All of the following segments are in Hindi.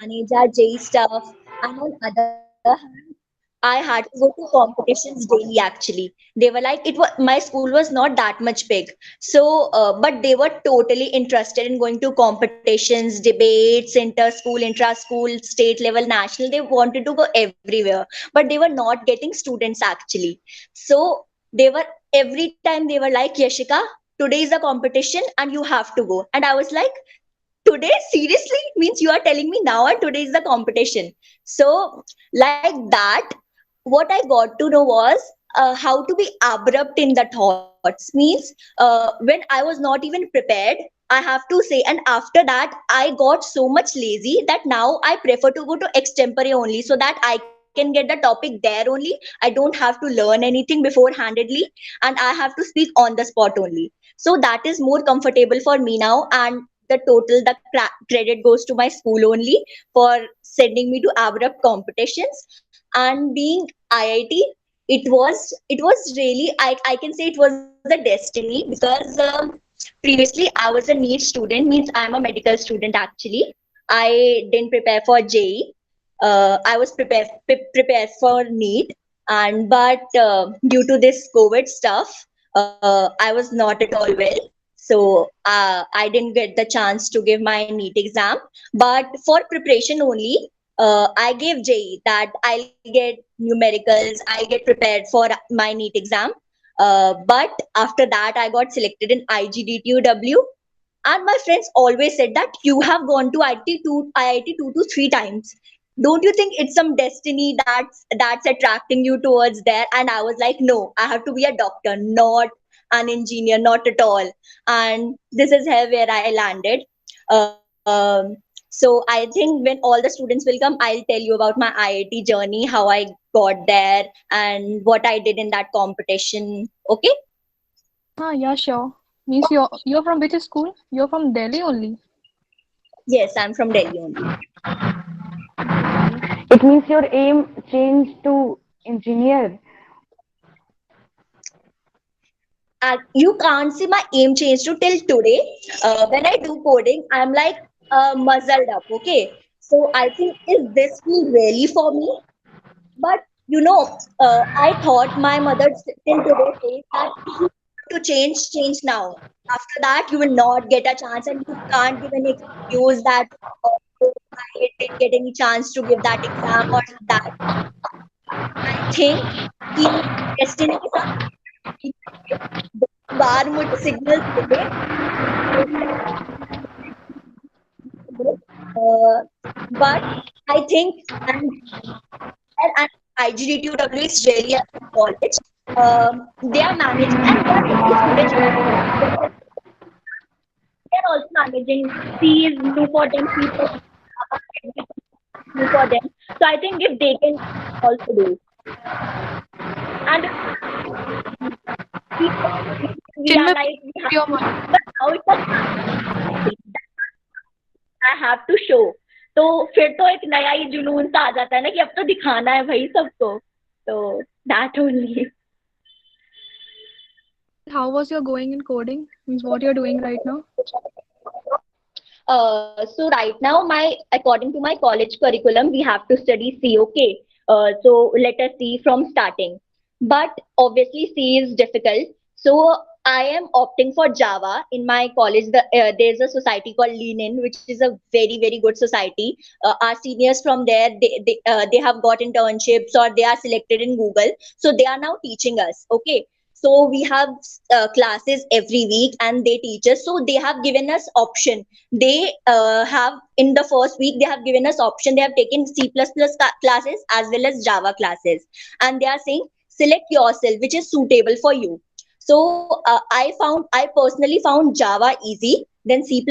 manage our JEE stuff. And on other hand, I had to go to competitions daily actually. They were like, my school was not that much big. So, but they were totally interested in going to competitions, debates, inter school, intra school, state level, national. They wanted to go everywhere, but they were not getting students actually. So, they were every time they were like, Yashika, today is a competition and you have to go. And I was like, today seriously, it means you are telling me now and today is the competition. So like that, what I got to know was how to be abrupt in the thoughts. Means when I was not even prepared, I have to say, and after that I got so much lazy that now I prefer to go to extempore only, so that I can get the topic there only. I don't have to learn anything beforehandedly, and I have to speak on the spot only. So that is more comfortable for me now, and the credit goes to my school only for sending me to abrupt competitions. And being IIT, it was really, I can say it was a destiny, because previously I was a NEET student. Means I am a medical student actually. I didn't prepare for JEE. I was prepared for NEET, and but due to this COVID stuff, I was not at all well. So I didn't get the chance to give my NEET exam. But for preparation only, I gave JEE, that I'll get numericals, I get prepared for my NEET exam. But after that, I got selected in IGDTUW, and my friends always said that you have gone to IIT 2 to 3 times. Don't you think it's some destiny that's attracting you towards there? And I was like, no, I have to be a doctor, not an engineer, not at all. And this is here where I landed. So I think when all the students will come, I'll tell you about my IIT journey, how I got there, and what I did in that competition. Okay? Yeah, sure. Means you're from which school? You're from Delhi only. Yes, I'm from Delhi only. Okay. It means your aim changed to engineer. You can't see my aim change to till today. When I do coding, I'm like muzzled up. Okay, so I think, is this field really for me? But I thought my mother till today says that if you want to change now. After that, you will not get a chance, and you can't give any excuse that oh, I didn't get any chance to give that exam or that. I think कि destiny के साथ बार मुझे signal they uh, but I think, and IGDTUW is really a good college. They are managing, and they are taking students from different. They are also managing. C is new for them. C plus everything is new for them. So I think if they can also do, and we are Chinmay, like we have your to mic. show, but now it's a family. I have to show. तो फिर तो एक नया ही जुनून सा आ जाता है ना कि अब तो दिखाना है भाई सबको. तो that only. How was your going in coding? Means what you're doing right now? So right now, according to my college curriculum, we have to study C. Okay. So let us see from starting. But obviously, C is difficult. So I am opting for Java in my college. There's a society called Lean, which is a very very good society. Our seniors from there, they have got internships, or they are selected in Google. So they are now teaching us. Okay. So we have classes every week, and they teach us. So they have given us option. They have, in the first week, they have given us option. They have taken classes as well as Java classes, and they are saying select yourself which is suitable for you. So I personally found Java easy, then C++.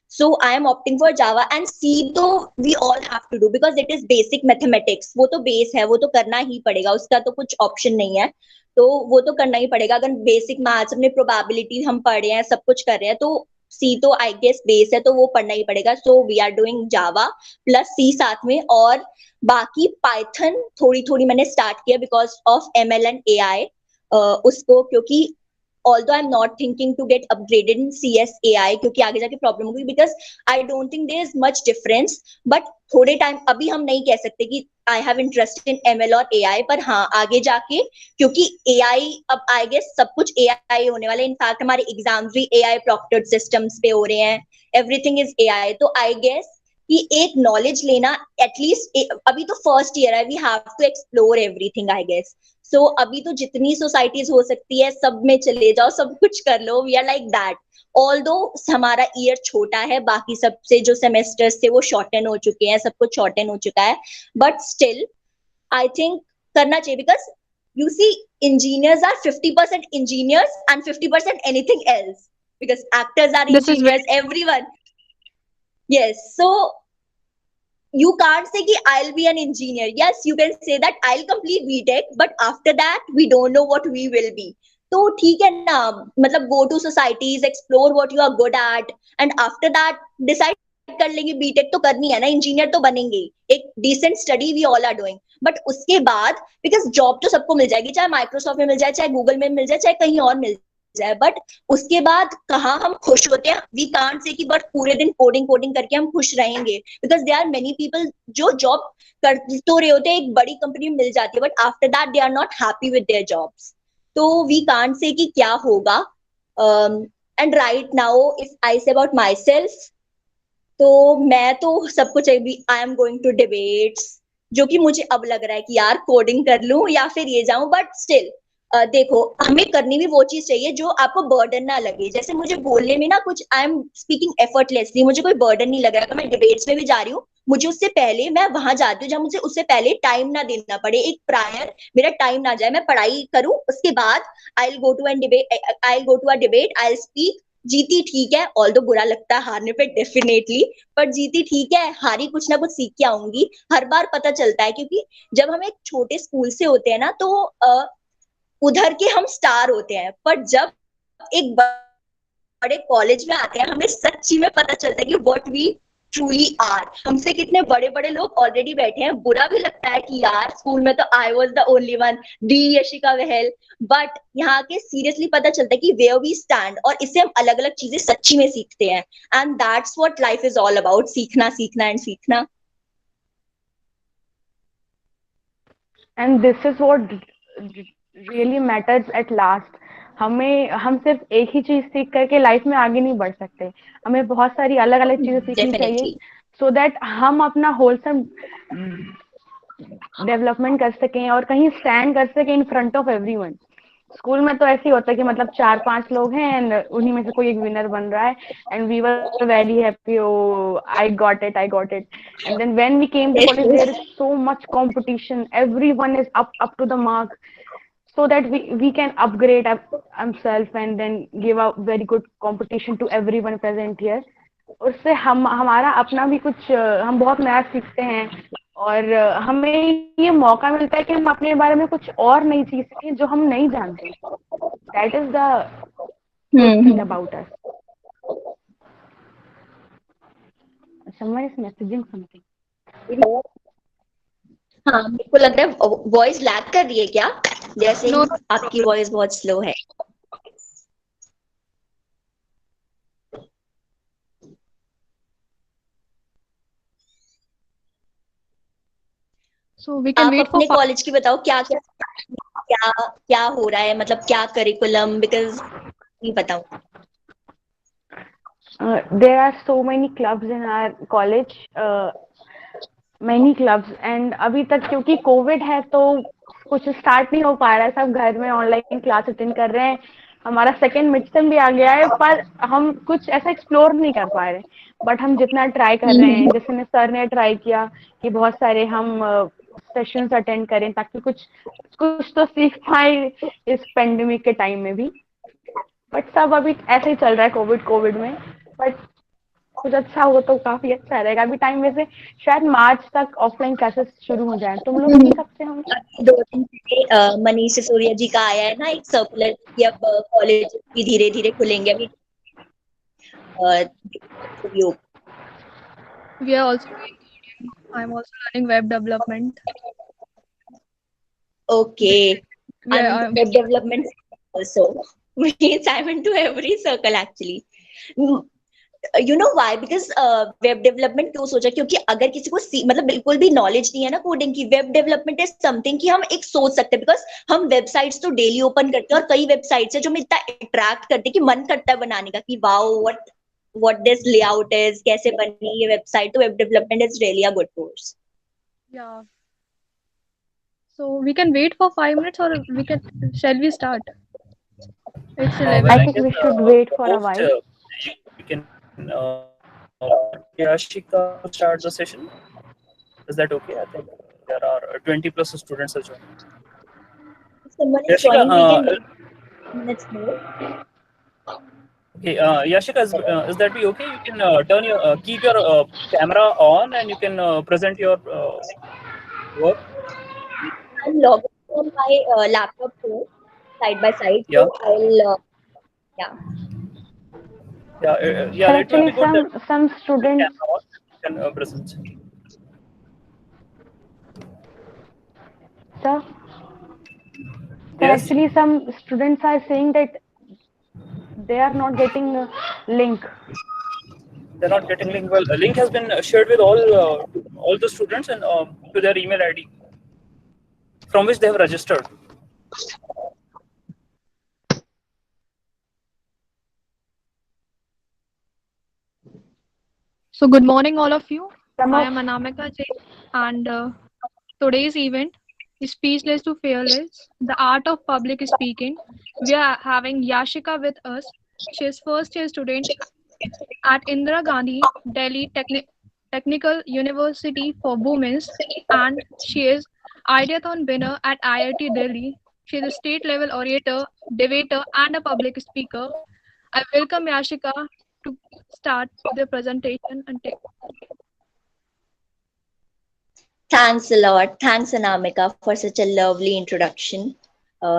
So I am opting for Java, and C तो we all have to do because it is basic mathematics. वो तो base है, वो तो करना ही पड़ेगा, उसका तो कुछ option नहीं है. तो वो तो करना ही पड़ेगा. अगर बेसिक मैथ्स अपने प्रोबेबिलिटी हम पढ़ रहे हैं, सब कुछ कर रहे हैं, तो सी तो आई गेस बेस है, तो वो पढ़ना ही पड़ेगा. So we are doing Java plus C साथ में. और बाकी पाइथन थोड़ी थोड़ी मैंने स्टार्ट किया because of ML and AI. उसको क्योंकि although I'm not thinking to get upgraded in CS AI क्योंकि आगे जाके प्रॉब्लम होगी, because I don't think there is much difference. But थोड़े टाइम अभी हम नहीं कह सकते कि I have interest in ML और AI, पर हाँ आगे जाके, क्योंकि AI अब आई गेस सब कुछ AI होने वाला है. इनफैक्ट हमारे एग्जाम्स भी AI प्रोक्टर्ड सिस्टम्स पे हो रहे हैं. Everything is AI. तो आई गेस कि एक नॉलेज लेना एटलीस्ट, अभी तो फर्स्ट ईयर है, we have to explore everything I guess. So अभी तो जितनी सोसाइटीज हो सकती है सब में चले जाओ, सब कुछ कर लो. We are like that. Although हमारा ईयर छोटा है, बाकी सबसे जो सेमेस्टर्स थे वो शॉर्टन हो चुके हैं, सब कुछ शॉर्टन हो चुका है, बट स्टिल आई थिंक करना चाहिए. Because you see, engineers are 50% engineers and 50% anything else, because actors are This is very engineers, everyone. Yes, so you can't say ki I'll be an engineer. Yes, you can say that I'll complete BTech, but after that we don't know what we will be. तो ठीक है ना, मतलब go to societies, explore what you are good at, and after that decide कर लेंगे. बीटेक तो करनी है ना, इंजीनियर तो बनेंगे. एक decent study we all are doing, but उसके बाद बिकॉज जॉब तो सबको मिल जाएगी, चाहे माइक्रोसॉफ्ट में मिल जाए, चाहे गूगल में मिल जाए, चाहे कहीं और मिल जाए, बट उसके बाद कहाँ हम खुश होते हैं. वी कांट से कि बट पूरे दिन कोडिंग कोडिंग करके हम खुश रहेंगे, because they are many people जो जॉब कर तो रहे होते हैं, एक बड़ी कंपनी में मिल जाती है, but after that they are not happy with their jobs. तो वी कांट से कि क्या होगा. And right now if I say about my self, तो मैं तो सब कुछ अभी I am going to debates, जो कि मुझे अब लग रहा है कि यार कोडिंग कर लूं या फिर ये जाऊं, बट स्टिल देखो हमें करनी भी वो चीज चाहिए जो आपको बर्डन ना लगे. जैसे मुझे बोलने में ना कुछ, आई एम स्पीकिंग एफर्टलेसली, मुझे कोई बर्डन नहीं लग रहा है. मैं डिबेट्स में भी जा रही हूँ, मुझे उससे पहले मैं वहां जाती हूँ जहां मुझे उससे पहले टाइम ना देना पड़े, एक प्रायर मेरा टाइम ना जाए, मैं पढ़ाई करूँ, उसके बाद I will go to an debate, I will go to a debate, I will speak. जीती ठीक है, ऑल्दो बुरा लगता है हारने पे डेफिनेटली, पर जीती ठीक है, हारी कुछ ना कुछ सीख के आऊंगी. हर बार पता चलता है, क्योंकि जब हम एक छोटे स्कूल से होते हैं ना, तो उधर के हम स्टार होते हैं, पर जब एक बड़े कॉलेज में आते हैं हमें सच्ची में पता चलता है कि व्हाट वी ट्रूली आर. हमसे कितने बड़े बड़े लोग ऑलरेडी बैठे हैं. बुरा भी लगता है कि यार स्कूल में तो I was the only one, the Yashika Wahal, but यहाँ के सीरियसली पता चलता है कि वेयर वी स्टैंड, और इससे हम अलग अलग चीजें सच्ची में सीखते हैं. And that's what life is all about, सीखना सीखना एंड सीखना. And this is what really matters at last. हम सिर्फ एक ही चीज सीख करके लाइफ में आगे नहीं बढ़ सकते. हमें बहुत सारी अलग अलग चीजें सीखनी चाहिए, डेफिनेटली. सो दैट हम अपना होलसम डेवलपमेंट कर सकें और कहीं स्टैंड कर सकें in front of everyone. School में तो ऐसे ही होता है कि मतलब 4-5 लोग हैं एंड उन्हीं में से कोई एक विनर बन रहा है and we were very happy, oh I got it. And then when we came to college there is so much competition, everyone is up to the mark, so that we can upgrade ourselves and then give a very good competition to everyone present here. उससे हमारा अपना भी कुछ हम बहुत नया सीखते हैं और हमें ये मौका मिलता है कि हम अपने बारे में कुछ और नई चीज सीखें जो हम नहीं जानते. That is the good thing about us. someone is messaging something. हाँ, मेरे को लग रहा है वॉइस लैग कर रही है क्या, जैसे No, आपकी वॉइस बहुत स्लो है. so we can आप wait for अपने कॉलेज की बताओ, क्या क्या क्या क्या हो रहा है, मतलब क्या करिकुलम, बिकॉज नहीं पता. There are so many clubs in our college, many clubs, and अभी तक क्योंकि कोविड है तो कुछ स्टार्ट नहीं हो पा रहा है. सब घर में ऑनलाइन क्लास अटेंड कर रहे हैं. हमारा सेकेंड मिड सेम भी आ गया है, पर हम कुछ ऐसा एक्सप्लोर नहीं कर पा रहे. बट हम जितना ट्राई कर रहे हैं, जैसे सर ने ट्राई किया कि बहुत सारे हम सेशंस अटेंड करें ताकि कुछ कुछ तो सीख पाए इस पेंडेमिक के टाइम में भी. बट सब अभी ऐसे ही चल रहा है कोविड में. बट कुछ अच्छा हो तो काफी अच्छा रहेगा. अभी टाइम वैसे शायद मार्च तक ऑफलाइन क्लासेस शुरू हो जाए. तुम लोग की कब से होंगे? 2 दिन पहले मनीष सिसोदिया जी का आया है ना एक सर्कुलर कि अब कॉलेज भी धीरे धीरे खुलेंगे. अभी we are also doing coding. I'm also learning web development. Okay, We I'm are into web development also. Means I'm into every circle actually. Why? Because web development क्यों सोचा, क्योंकि अगर किसी को मतलब बिल्कुल भी नॉलेज नहीं है ना कोडिंग की, वेब डेवलपमेंट इज समथिंग कि हम एक सोच सकते हैं, बिकॉज हम वेबसाइट्स तो डेली ओपन करते हैं और कई वेबसाइट्स है जो हमें इतना अट्रैक्ट करते हैं कि मन करता है बनाने का, कि wow what this layout is, कैसे बनी ये वेबसाइट। तो web development is really a good course. Yeah. So we can wait for 5 minutes, or shall we start? It's I 11. think we should wait for a while. You can Yashika to start the session. Is that okay? I think there are 20 plus students as well. If someone is Yashika, joining, we can wait minutes more. okay, Yashika, is that be okay? You can turn your keep your camera on and you can present your work. I'm logging from my laptop too, side by side. Yeah, So I'll, yeah. yeah. Sir, It will actually be good that some the students, camera on and you can present. sir, Yes, actually some students are saying that they are not getting a link. they're not getting link. Well, a link has been shared with all the students and to their email ID from which they have registered. So good morning, all of you. Some I of am Anamika Jain, and today's event is Speechless to Fearless, the art of public speaking. We are having Yashika with us. She is first year student at Indira Gandhi Delhi Technical University for Women, and she is Ideathon winner at IIT Delhi. She is a state level orator, debater, and a public speaker. I welcome Yashika to start the presentation and take. Thanks a lot. Thanks, Anamika, for such a lovely introduction.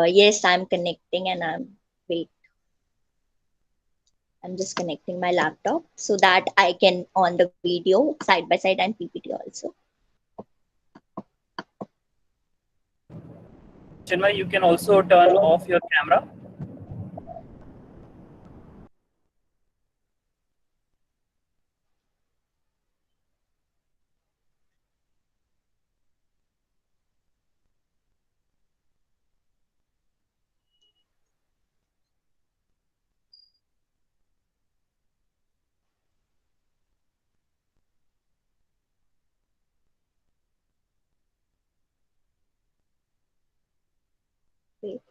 Yes, I'm connecting and wait. I'm just connecting my laptop so that I can on the video side by side and PPT also. Chinmay, you can also turn off your camera. Wait.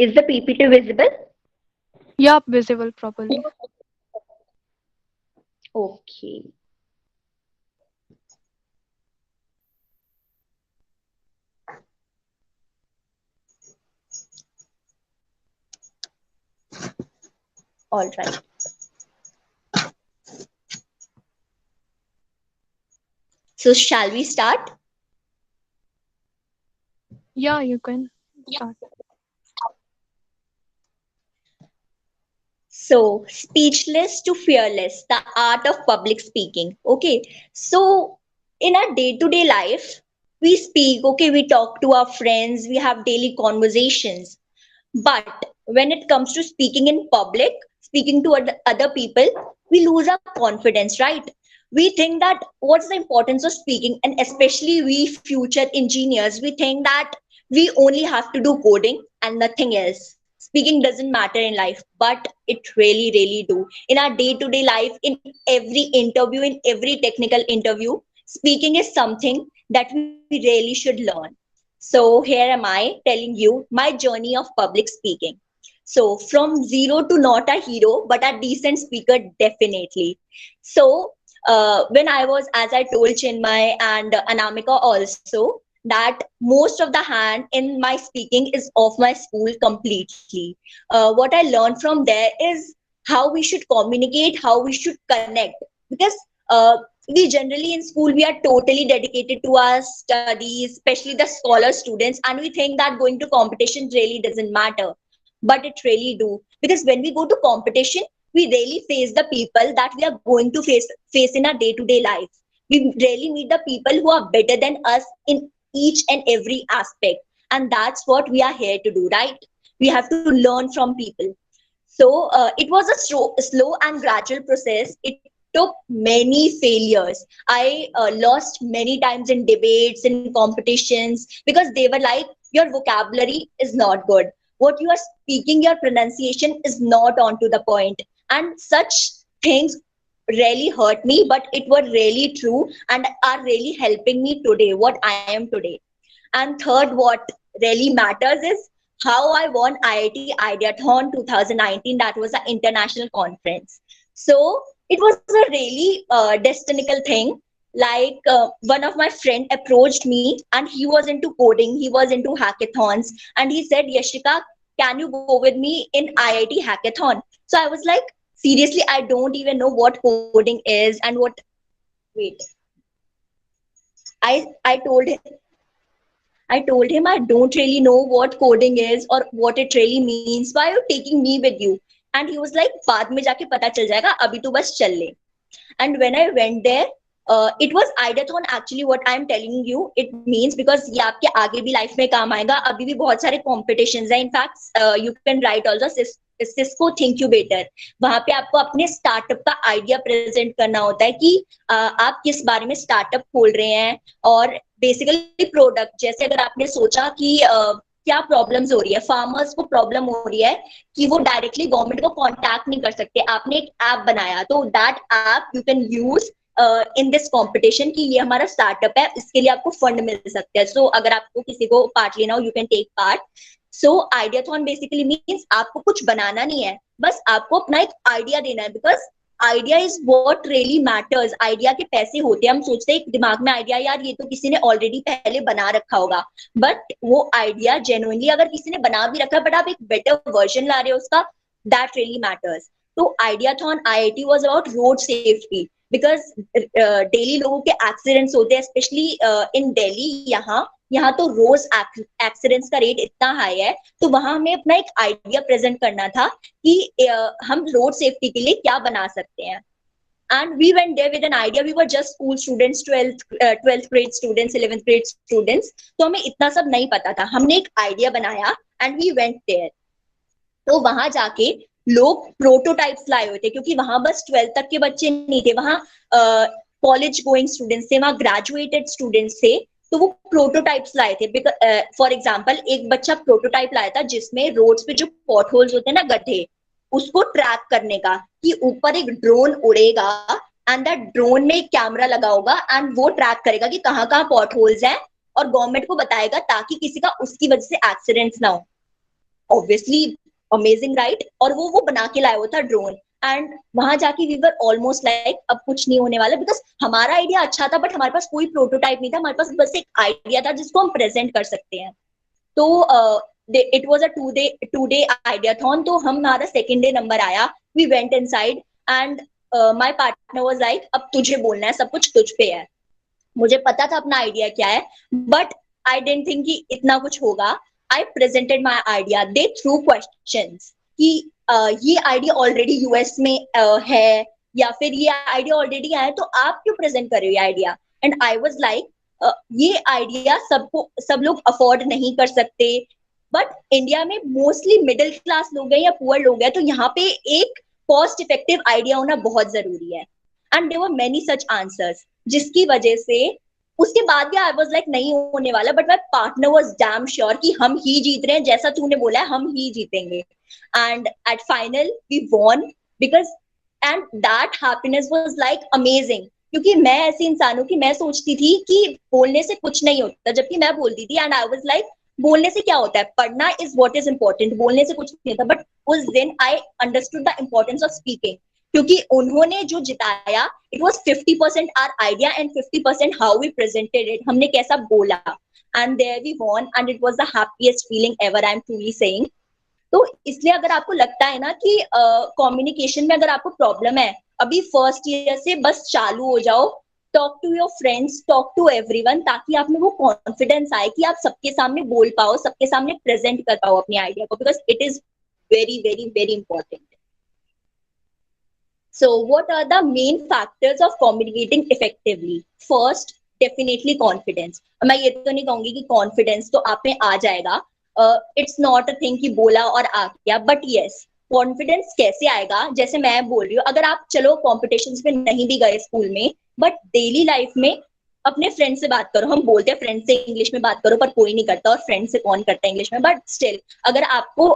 Is the PPT visible? Yup, visible properly. Okay. All right. So shall we start? Yeah, you can start. So, speechless to fearless, the art of public speaking. Okay. So, in our day to day life, we speak, okay, we talk to our friends, we have daily conversations. But when it comes to speaking in public, speaking to other people, we lose our confidence, right? We think that what's the importance of speaking, and especially we future engineers, we think that we only have to do coding and nothing else. Speaking doesn't matter in life, but it really, really do. In our day-to-day life, in every interview, in every technical interview, speaking is something that we really should learn. So here am I telling you my journey of public speaking. So from zero to not a hero, but a decent speaker, definitely. So when I was, as I told Chinmay and Anamika also, that most of the hand in my speaking is of my school completely. What I learned from there is how we should communicate, how we should connect, because uh, we generally in school we are totally dedicated to our studies, especially the scholar students, and we think that going to competition really doesn't matter, but it really do, because when we go to competition we really face the people that we are going to face in our day to day life. We really meet the people who are better than us in each and every aspect, and that's what we are here to do, right? We have to learn from people. So it was a slow and gradual process. It took many failures. I lost many times in debates, in competitions, because they were like, your vocabulary is not good. What you are speaking, your pronunciation is not onto the point. And such things really hurt me, but it were really true and are really helping me today, what I am today. And third, what really matters is how I won IIT Ideathon 2019. That was an international conference. So it was a really destinical thing. Like one of my friend approached me, and he was into coding. He was into hackathons, and he said, "Yashika, can you go with me in IIT hackathon?" So I was like, seriously, I don't even know what coding is and what. Wait, I told I told him I don't really know what coding is or what it really means. Why are you taking me with you? And he was like, बाद में जाके पता चल जाएगा, अभी तो बस चल ले. And when I went there, it was Ideathon actually. What I'm telling you, it means because ये आपके आगे भी लाइफ में काम आएगा. अभी भी बहुत सारे competitions हैं. In fact, you can write also Cisco Thinkubator. वहाँ पे आपको अपने स्टार्टअप का आइडिया प्रेजेंट करना होता है कि आप किस बारे में स्टार्टअप खोल रहे हैं, और बेसिकली प्रोडक्ट, जैसे अगर आपने सोचा कि क्या प्रॉब्लम्स हो रही है, फार्मर्स को प्रॉब्लम हो रही है कि वो डायरेक्टली गवर्नमेंट को कांटेक्ट नहीं कर सकते, आपने एक ऐप बनाया, तो that app you can use in this competition कि ये हमारा स्टार्टअप है, इसके लिए आपको फंड मिल सकता है. सो अगर आपको किसी को पार्ट लेना हो, you can take part. So ideathon basically means आपको कुछ बनाना नहीं है, बस आपको अपना एक आइडिया देना है, because idea is what really matters. Idea के पैसे होते हैं, हम सोचते हैं दिमाग में आइडिया, यार ये तो किसी ने ऑलरेडी पहले बना रखा होगा, बट वो आइडिया जेन्युइनली अगर किसी ने बना भी रखा है बट आप एक बेटर वर्जन ला रहे हो उसका, दैट रियली मैटर्स. तो ideathon IIT was about road safety, because daily लोगों के एक्सीडेंट्स होते हैं, स्पेशली इन दिल्ली. यहाँ तो रोज एक्सीडेंट्स का रेट इतना हाई है, तो वहां हमें अपना एक आइडिया प्रेजेंट करना था कि हम रोड सेफ्टी के लिए क्या बना सकते हैं. And we went there with an idea. We were just school students, 12th grade students, 11th grade students. तो हमें इतना सब नहीं पता था. हमने एक आइडिया बनाया and we went there. तो वहां जाके लोग प्रोटोटाइप्स लाए हुए थे, क्योंकि वहां बस 12th तक के बच्चे नहीं थे, वहां कॉलेज गोइंग स्टूडेंट्स थे, वहां ग्रेजुएटेड स्टूडेंट्स थे. तो वो प्रोटोटाइप्स लाए थे. फॉर एग्जाम्पल एक बच्चा प्रोटोटाइप लाया था जिसमें रोड्स पे जो पॉट होल्स होते हैं ना, गड्ढे, उसको ट्रैक करने का, कि ऊपर एक ड्रोन उड़ेगा एंड दैट ड्रोन में एक कैमरा लगा होगा एंड वो ट्रैक करेगा कि कहाँ कहाँ पॉट होल्स हैं, और गवर्नमेंट को बताएगा ताकि किसी का उसकी वजह से एक्सीडेंट्स ना हो. Obviously amazing, right? और वो बना के लाया हुआ था ड्रोन. एंड वहां जाके वी वर ऑलमोस्ट लाइक अब कुछ नहीं होने वाला, बिकॉज हमारा आइडिया अच्छा था बट हमारे पास कोई प्रोटोटाइप नहीं था, हमारे पास बस एक आइडिया था जिसको हम प्रेजेंट कर सकते हैं. तो it was a two day ideathon. तो हमारा सेकेंड डे नंबर आया, we went inside and my partner was like, अब तुझे बोलना है, सब कुछ तुझ पे है. मुझे पता था अपना आइडिया क्या है, बट आई डेंट थिंक कि इतना कुछ होगा. I presented my idea, they through questions कि ये आइडिया ऑलरेडी यूएस में है, या फिर ये आइडिया ऑलरेडी आया है, तो आप क्यों प्रेजेंट कर रहे हो ये idea. And I was like, ये आइडिया सब लोग अफोर्ड नहीं कर सकते, बट इंडिया में मोस्टली मिडिल क्लास लोग हैं या पुअर लोग हैं, तो यहाँ पे एक कॉस्ट इफेक्टिव आइडिया होना बहुत जरूरी है. And there were many such answers, जिसकी वजह से उसके बाद भी आई वाज लाइक नहीं होने वाला, but my partner was damn sure कि हम ही जीत रहे हैं, जैसा तूने बोला है हम ही जीतेंगे. And at final we won, because and that happiness was like amazing. क्योंकि मैं ऐसी इंसान हूँ कि मैं सोचती थी कि बोलने से कुछ नहीं होता, जबकि मैं बोलती थी एंड आई वाज लाइक बोलने से क्या होता है, पढ़ना इज व्हाट इज इंपॉर्टेंट, बोलने से कुछ नहीं होता. बट उस दिन I understood the importance of speaking, क्योंकि उन्होंने जो जिताया, it was 50% our idea and 50% how we presented it, हमने कैसा बोला. And there we won and it was the happiest feeling ever, I am truly saying. तो इसलिए अगर आपको लगता है ना कि कम्युनिकेशन में अगर आपको प्रॉब्लम है, अभी फर्स्ट ईयर से बस चालू हो जाओ, talk to your friends, talk to everyone, ताकि आप में वो कॉन्फिडेंस आए कि आप सबके सामने बोल पाओ, सबके सामने प्रेजेंट कर पाओ अपने आइडिया को, because it is very very very important. So what are the main factors of communicating effectively? First, definitely confidence. मैं ये तो नहीं कहूंगी कि confidence तो आप में आ जाएगा. It's not a thing कि बोला और आ गया, but yes, confidence कैसे आएगा? जैसे मैं बोल रही हूँ, अगर आप चलो competitions में नहीं भी गए स्कूल में, but daily life में अपने फ्रेंड से बात करो. हम बोलते हैं फ्रेंड से इंग्लिश में बात करो, पर कोई नहीं करता, और फ्रेंड से कौन करता है इंग्लिश में. बट स्टिल अगर आपको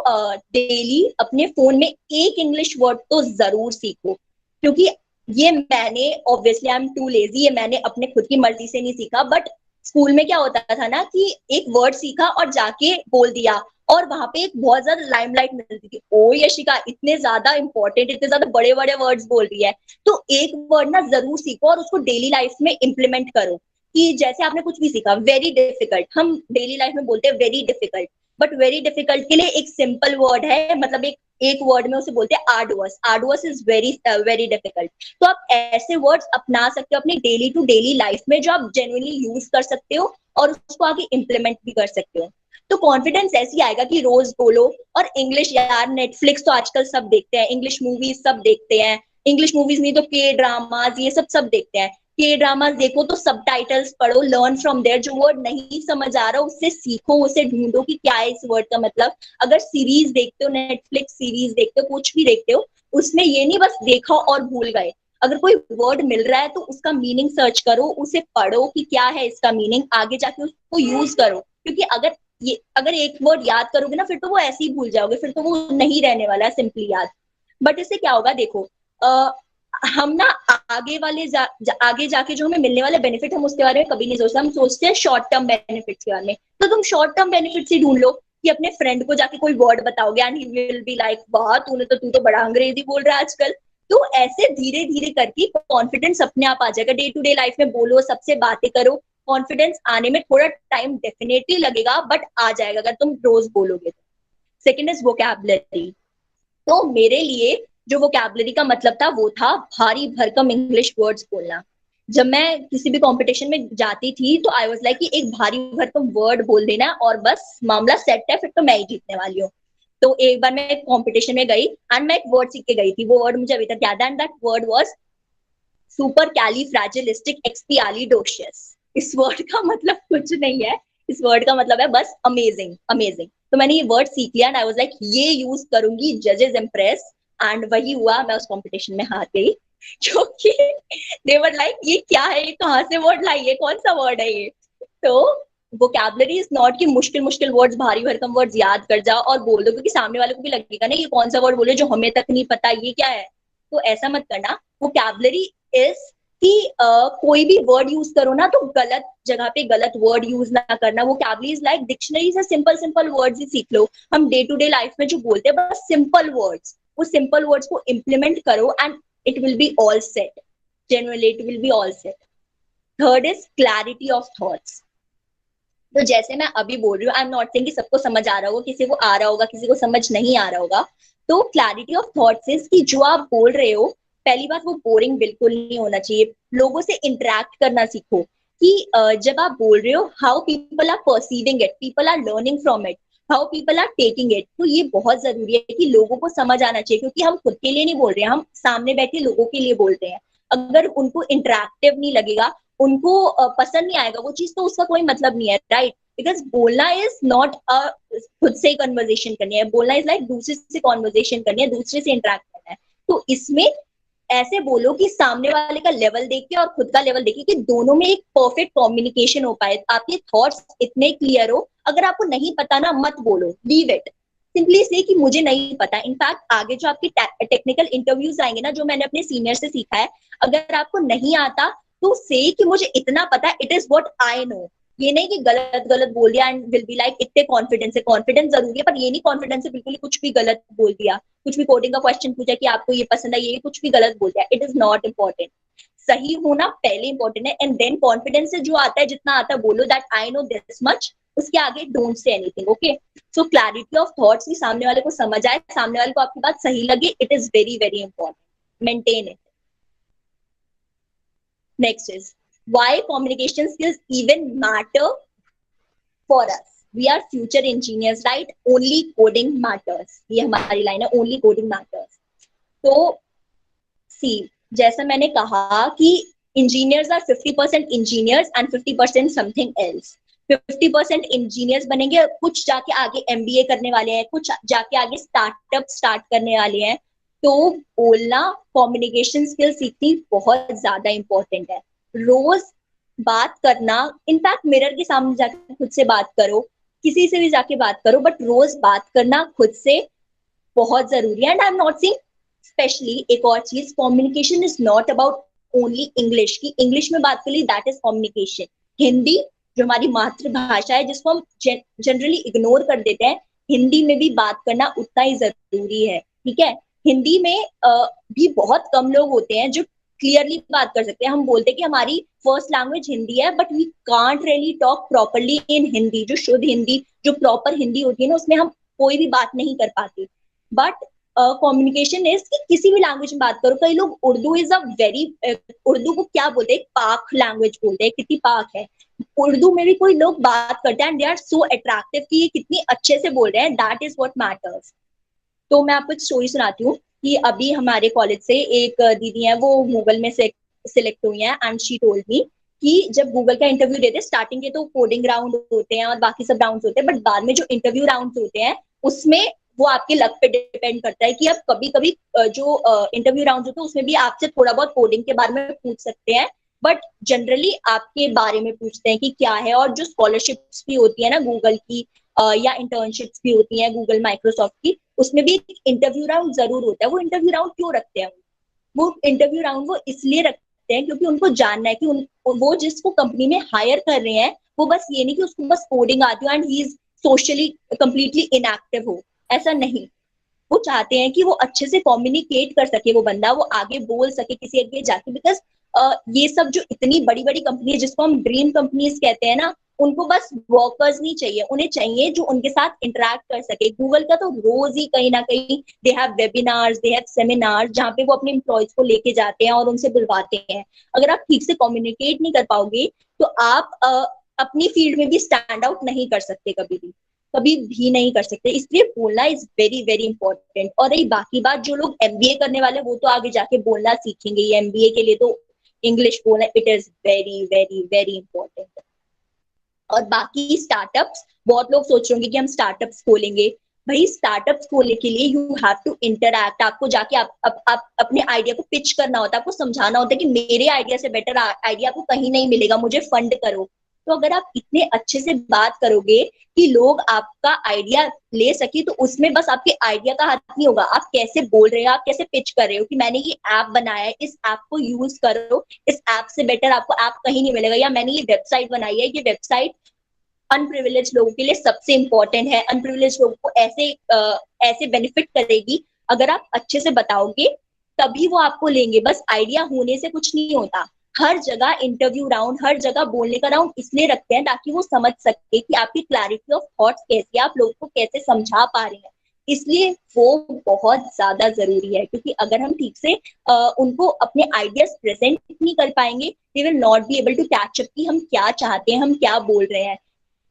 डेली अपने फोन में एक इंग्लिश वर्ड तो जरूर सीखो, क्योंकि ये मैंने obviously I am too lazy, ये मैंने अपने खुद की मर्जी से नहीं सीखा. बट स्कूल में क्या होता था ना कि एक वर्ड सीखा और जाके बोल दिया, और वहां पे एक बहुत ज्यादा लाइमलाइट मिलती थी, ओ यशिका इतने ज्यादा इंपॉर्टेंट, इतने ज्यादा बड़े बड़े वर्ड्स बोल रही है. तो एक वर्ड ना जरूर सीखो और उसको डेली लाइफ में इम्प्लीमेंट करो. कि जैसे आपने कुछ भी सीखा, वेरी डिफिकल्ट, हम डेली लाइफ में बोलते हैं very difficult, but very difficult के लिए एक सिंपल वर्ड है, मतलब एक वर्ड में उसे बोलते हैं arduous. Arduous is very very difficult. तो आप ऐसे वर्ड्स अपना सकते हो अपनी डेली टू डेली लाइफ में, जो आप जेन्युइनली यूज कर सकते हो और उसको आगे इम्प्लीमेंट भी कर सकते हो. तो कॉन्फिडेंस ऐसी आएगा कि रोज बोलो. और इंग्लिश यार, नेटफ्लिक्स तो आजकल सब देखते हैं, इंग्लिश मूवीज सब देखते हैं, इंग्लिश मूवीज नहीं तो के ड्रामाज, ये सब देखते हैं. के ड्रामाज देखो तो सबटाइटल्स पढ़ो, लर्न फ्रॉम देयर. जो वर्ड नहीं समझ आ रहा उससे सीखो, उसे ढूंढो कि क्या है इस वर्ड का मतलब. अगर सीरीज देखते हो, नेटफ्लिक्स सीरीज देखते हो, कुछ भी देखते हो, उसमें ये नहीं बस देखा और भूल गए. अगर कोई वर्ड मिल रहा है तो उसका मीनिंग सर्च करो, उसे पढ़ो कि क्या है इसका मीनिंग, आगे जाके उसको यूज करो. क्योंकि अगर एक वर्ड याद करोगे ना, फिर तो वो ऐसे ही भूल जाओगे, फिर तो वो नहीं रहने वाला है सिंपली याद. बट इससे क्या होगा देखो, हम ना आगे जाके जो हमें मिलने वाले बेनिफिट, हम उसके बारे में कभी नहीं सोचते. हम सोचते हैं शॉर्ट टर्म बेनिफिट्स के बारे में. तो तुम शॉर्ट टर्म बेनिफिट्स ही ढूंढ लो कि अपने फ्रेंड को जाके कोई वर्ड बताओगे and he will be like, वाह तू तो बड़ा अंग्रेजी बोल रहा है आजकल. तो ऐसे धीरे धीरे करके कॉन्फिडेंस अपने आप आ जाएगा. डे टू डे लाइफ में बोलो, सबसे बातें करो. कॉन्फिडेंस आने में थोड़ा टाइम डेफिनेटली लगेगा, बट आ जाएगा अगर तुम रोज बोलोगे तो. Second is vocabulary. तो मेरे लिए जो वोकैबुलरी का मतलब था वो था भारी भरकम इंग्लिश वर्ड्स बोलना. जब मैं किसी भी कंपटीशन में जाती थी तो आई वाज लाइक कि एक भारी भरकम वर्ड बोल देना और बस मामला सेट है, फिर तो मैं ही जीतने वाली हूँ. तो एक बार मैं एक कॉम्पिटिशन में गई एंड मैं एक वर्ड सीख के गई थी. वो वर्ड मुझे अभी तक याद है, and that word was supercalifragilisticexpialidocious. इस वर्ड का मतलब कुछ नहीं है, इस वर्ड का मतलब है बस अमेजिंग अमेजिंग. तो मैंने ये वर्ड सीख लिया एंड आई वाज लाइक ये यूज करूंगी, जजेस इम्प्रेस. एंड वही हुआ, मैं उस कंपटीशन में हार गई. क्योंकि दे वर लाइक ये क्या है, ये कहाँ से वर्ड लाई है, कौन सा वर्ड है ये. तो वोकैबुलरी इज नॉट कि मुश्किल मुश्किल वर्ड्स, भारी भरकम वर्ड्स याद कर जाओ और बोल दो, क्योंकि सामने वाले को भी लगेगा ना ये कौन सा वर्ड बोले जो हमें तक नहीं पता ये क्या है. तो ऐसा मत करना. वोकैबुलरी इज कि कोई भी वर्ड यूज करो ना तो गलत जगह पे गलत वर्ड यूज ना करना. वोकैबुलरी इज लाइक डिक्शनरी से सिंपल सिंपल वर्ड्स ही सीख लो. हम डे टू डे लाइफ में जो बोलते हैं बस सिंपल वर्ड्स, उस सिंपल वर्ड्स को इम्प्लीमेंट करो and it will be all set. Generally it will be all set. Third is clarity of thoughts. तो जैसे मैं अभी बोल रही हूँ, आई एम नॉट सेइंग कि सबको समझ आ रहा होगा, किसी को आ रहा होगा, किसी को समझ नहीं आ रहा होगा. तो क्लैरिटी ऑफ थॉट्स इज कि जो आप बोल रहे हो, पहली बात वो बोरिंग बिल्कुल नहीं होना चाहिए. लोगों से इंटरेक्ट करना सीखो. कि जब आप बोल रहे हो how people are perceiving it, people are learning from it, how people are taking it. तो ये बहुत जरूरी है कि लोगों को समझ आना चाहिए, क्योंकि हम खुद के लिए नहीं बोल रहे हैं, हम सामने बैठे लोगों के लिए बोल रहे हैं। अगर उनको इंटरेक्टिव नहीं लगेगा, उनको पसंद नहीं आएगा वो चीज, तो उसका कोई मतलब नहीं है, राइट? बिकॉज बोलना इज नॉट खुद से कन्वर्जेशन करनी है, बोलना इज लाइक दूसरे से कॉन्वर्जेशन करनी है, दूसरे से इंटरेक्ट करना है। तो इसमें ऐसे बोलो कि सामने वाले का लेवल देख के और खुद का लेवल देख के, कि दोनों में एक परफेक्ट कम्युनिकेशन हो पाए, आपके थॉट्स इतने क्लियर हो। अगर आपको नहीं पता ना, मत बोलो, लीव इट, सिंपली से कि मुझे नहीं पता। इनफैक्ट आगे जो आपके टेक्निकल इंटरव्यूज आएंगे ना, जो मैंने अपने सीनियर से सीखा है, अगर आपको नहीं आता तो से कि मुझे इतना पता है, it is what I know. ये नहीं कि गलत गलत बोल दिया एंड विल बी लाइक इतने कॉन्फिडेंस है। कॉन्फिडेंस जरूरी है, पर ये नहीं कॉन्फिडेंस है बिल्कुल कुछ भी गलत बोल दिया, कुछ भी कोडिंग का क्वेश्चन पूछा कि आपको ये पसंद है, ये कुछ भी गलत बोल दिया, इट इज नॉट इम्पोर्टेंट। सही होना पहले इंपॉर्टेंट है, एंड देन कॉन्फिडेंस से जो आता है, जितना आता है बोलो that I know this much, उसके आगे don't say anything. Okay, so clarity of thoughts, की सामने वाले को समझ आए, सामने वाले को आपकी बात सही लगे, it is very very important, maintain it. Next is why communication skills even matter for us. We are future engineers, right? Only coding matters. ये हमारी लाइन है, only coding matters. तो सी, जैसा मैंने कहा कि engineers are 50% engineers and 50% something else. 50% engineers बनेंगे, कुछ जाके आगे एमबीए करने वाले हैं, कुछ जाके आगे स्टार्टअप स्टार्ट करने वाले हैं। तो बोलना, कम्युनिकेशन स्किल सीखनी बहुत ज्यादा इंपॉर्टेंट है। रोज बात करना, इनफैक्ट मिरर के सामने जाके खुद से बात करो, किसी से भी जाके बात करो, बट रोज बात करना खुद से बहुत जरूरी है। And I am not saying, specially एक और चीज, communication is not about only English, की इंग्लिश में बात कर ली दैट इज कम्युनिकेशन। हिंदी जो हमारी मातृभाषा है, जिसको हम जनरली इग्नोर कर देते हैं, हिंदी में भी बात करना उतना ही जरूरी है। ठीक है, हिंदी में भी बहुत कम लोग होते हैं जो क्लियरली बात कर सकते हैं। हम बोलते हैं कि हमारी फर्स्ट लैंग्वेज हिंदी है, but we can't really talk properly in Hindi. जो शुद्ध हिंदी, जो प्रॉपर हिंदी होती है ना, उसमें हम कोई भी बात नहीं कर पाते। बट कम्युनिकेशन इज कि किसी भी लैंग्वेज में बात करो। कई लोग Urdu is a very, Urdu को क्या बोलते हैं, पाक लैंग्वेज बोलते हैं, कितनी पाक है। उर्दू में भी कोई लोग बात करते हैं and they are so attractive कि ये कितनी अच्छे से बोल रहे हैं, दैट इज व्हाट मैटर्स। तो मैं आपको एक स्टोरी सुनाती हूँ कि अभी हमारे कॉलेज से एक दीदी है, वो गूगल में सिलेक्ट हुई है, एंड शी टोल्ड मी कि जब गूगल का इंटरव्यू देते, स्टार्टिंग के तो कोडिंग राउंड होते हैं और बाकी सब राउंड होते हैं, बट बाद में जो इंटरव्यू राउंड होते हैं, उसमें वो आपके लक पे डिपेंड करता है कि आप कभी कभी जो इंटरव्यू राउंड होते हैं उसमें भी आपसे थोड़ा बहुत कोडिंग के बारे में पूछ सकते हैं, बट जनरली आपके बारे में पूछते हैं कि क्या है। और जो स्कॉलरशिप्स भी होती है ना गूगल की, या इंटर्नशिप्स भी होती हैं गूगल माइक्रोसॉफ्ट की, उसमें भी इंटरव्यू राउंड जरूर होता है। वो इंटरव्यू राउंड क्यों रखते हैं? वो इंटरव्यू राउंड वो इसलिए रखते हैं क्योंकि उनको जानना है कि वो जिसको कंपनी में हायर कर रहे हैं, वो बस ये नहीं कि उसको बस कोडिंग आती हो and he is socially completely inactive हो, ऐसा नहीं। वो चाहते हैं कि वो अच्छे से कम्युनिकेट कर सके, वो बंदा वो आगे बोल सके किसी आगे जाके। बिकॉज ये सब जो इतनी बड़ी बड़ी कंपनी है, जिसको हम ड्रीम कंपनीज कहते हैं ना, उनको बस वर्कर्स नहीं चाहिए, उन्हें चाहिए जो उनके साथ इंटरेक्ट कर सके। गूगल का तो रोज ही कहीं ना कहीं they have webinars, they have seminars, जहाँ पे वो अपने एम्प्लॉयज को लेके जाते हैं और उनसे बुलवाते हैं। अगर आप ठीक से कम्युनिकेट नहीं कर पाओगे तो आप अपनी फील्ड में भी स्टैंड आउट नहीं कर सकते, कभी भी नहीं कर सकते। इसलिए बोलना इज वेरी वेरी इंपॉर्टेंट। और रही बाकी बात, जो लोग एमबीए करने वाले वो तो आगे जाके बोलना सीखेंगे, ये एमबीए के लिए तो इंग्लिश बोलना it is very very very important. और बाकी स्टार्टअप्स, बहुत लोग सोच रहे होंगे कि हम स्टार्टअप्स खोलेंगे। भाई स्टार्टअप्स खोलने के लिए यू हैव टू इंटरैक्ट, आपको जाके आप अपने आइडिया को पिच करना होता है, आपको समझाना होता है कि मेरे आइडिया से बेटर आइडिया आपको कहीं नहीं मिलेगा, मुझे फंड करो। तो अगर आप इतने अच्छे से बात करोगे कि लोग आपका आइडिया ले सके, तो उसमें बस आपके आइडिया का हाथ नहीं होगा, आप कैसे बोल रहे हो, आप कैसे पिच कर रहे हो कि मैंने ये ऐप बनाया है, इस ऐप को यूज करो, इस ऐप से बेटर आपको ऐप कहीं नहीं मिलेगा, या मैंने ये वेबसाइट बनाई है, ये वेबसाइट अनप्रिविलेज लोगों के लिए सबसे इंपॉर्टेंट है, अनप्रिविलेज लोगों को ऐसे बेनिफिट करेगी। अगर आप अच्छे से बताओगे तभी वो आपको लेंगे। बस आइडिया होने से कुछ नहीं होता। हर जगह इंटरव्यू राउंड, हर जगह बोलने का राउंड इसलिए रखते हैं ताकि वो समझ सके कि आपकी क्लैरिटी ऑफ थॉट्स कैसी है, आप लोगों को कैसे समझा पा रहे हैं। इसलिए वो बहुत ज्यादा जरूरी है, क्योंकि अगर हम ठीक से उनको अपने आइडियाज प्रेजेंट नहीं कर पाएंगे, they will not be able to catch up कि हम क्या चाहते हैं, हम क्या बोल रहे हैं।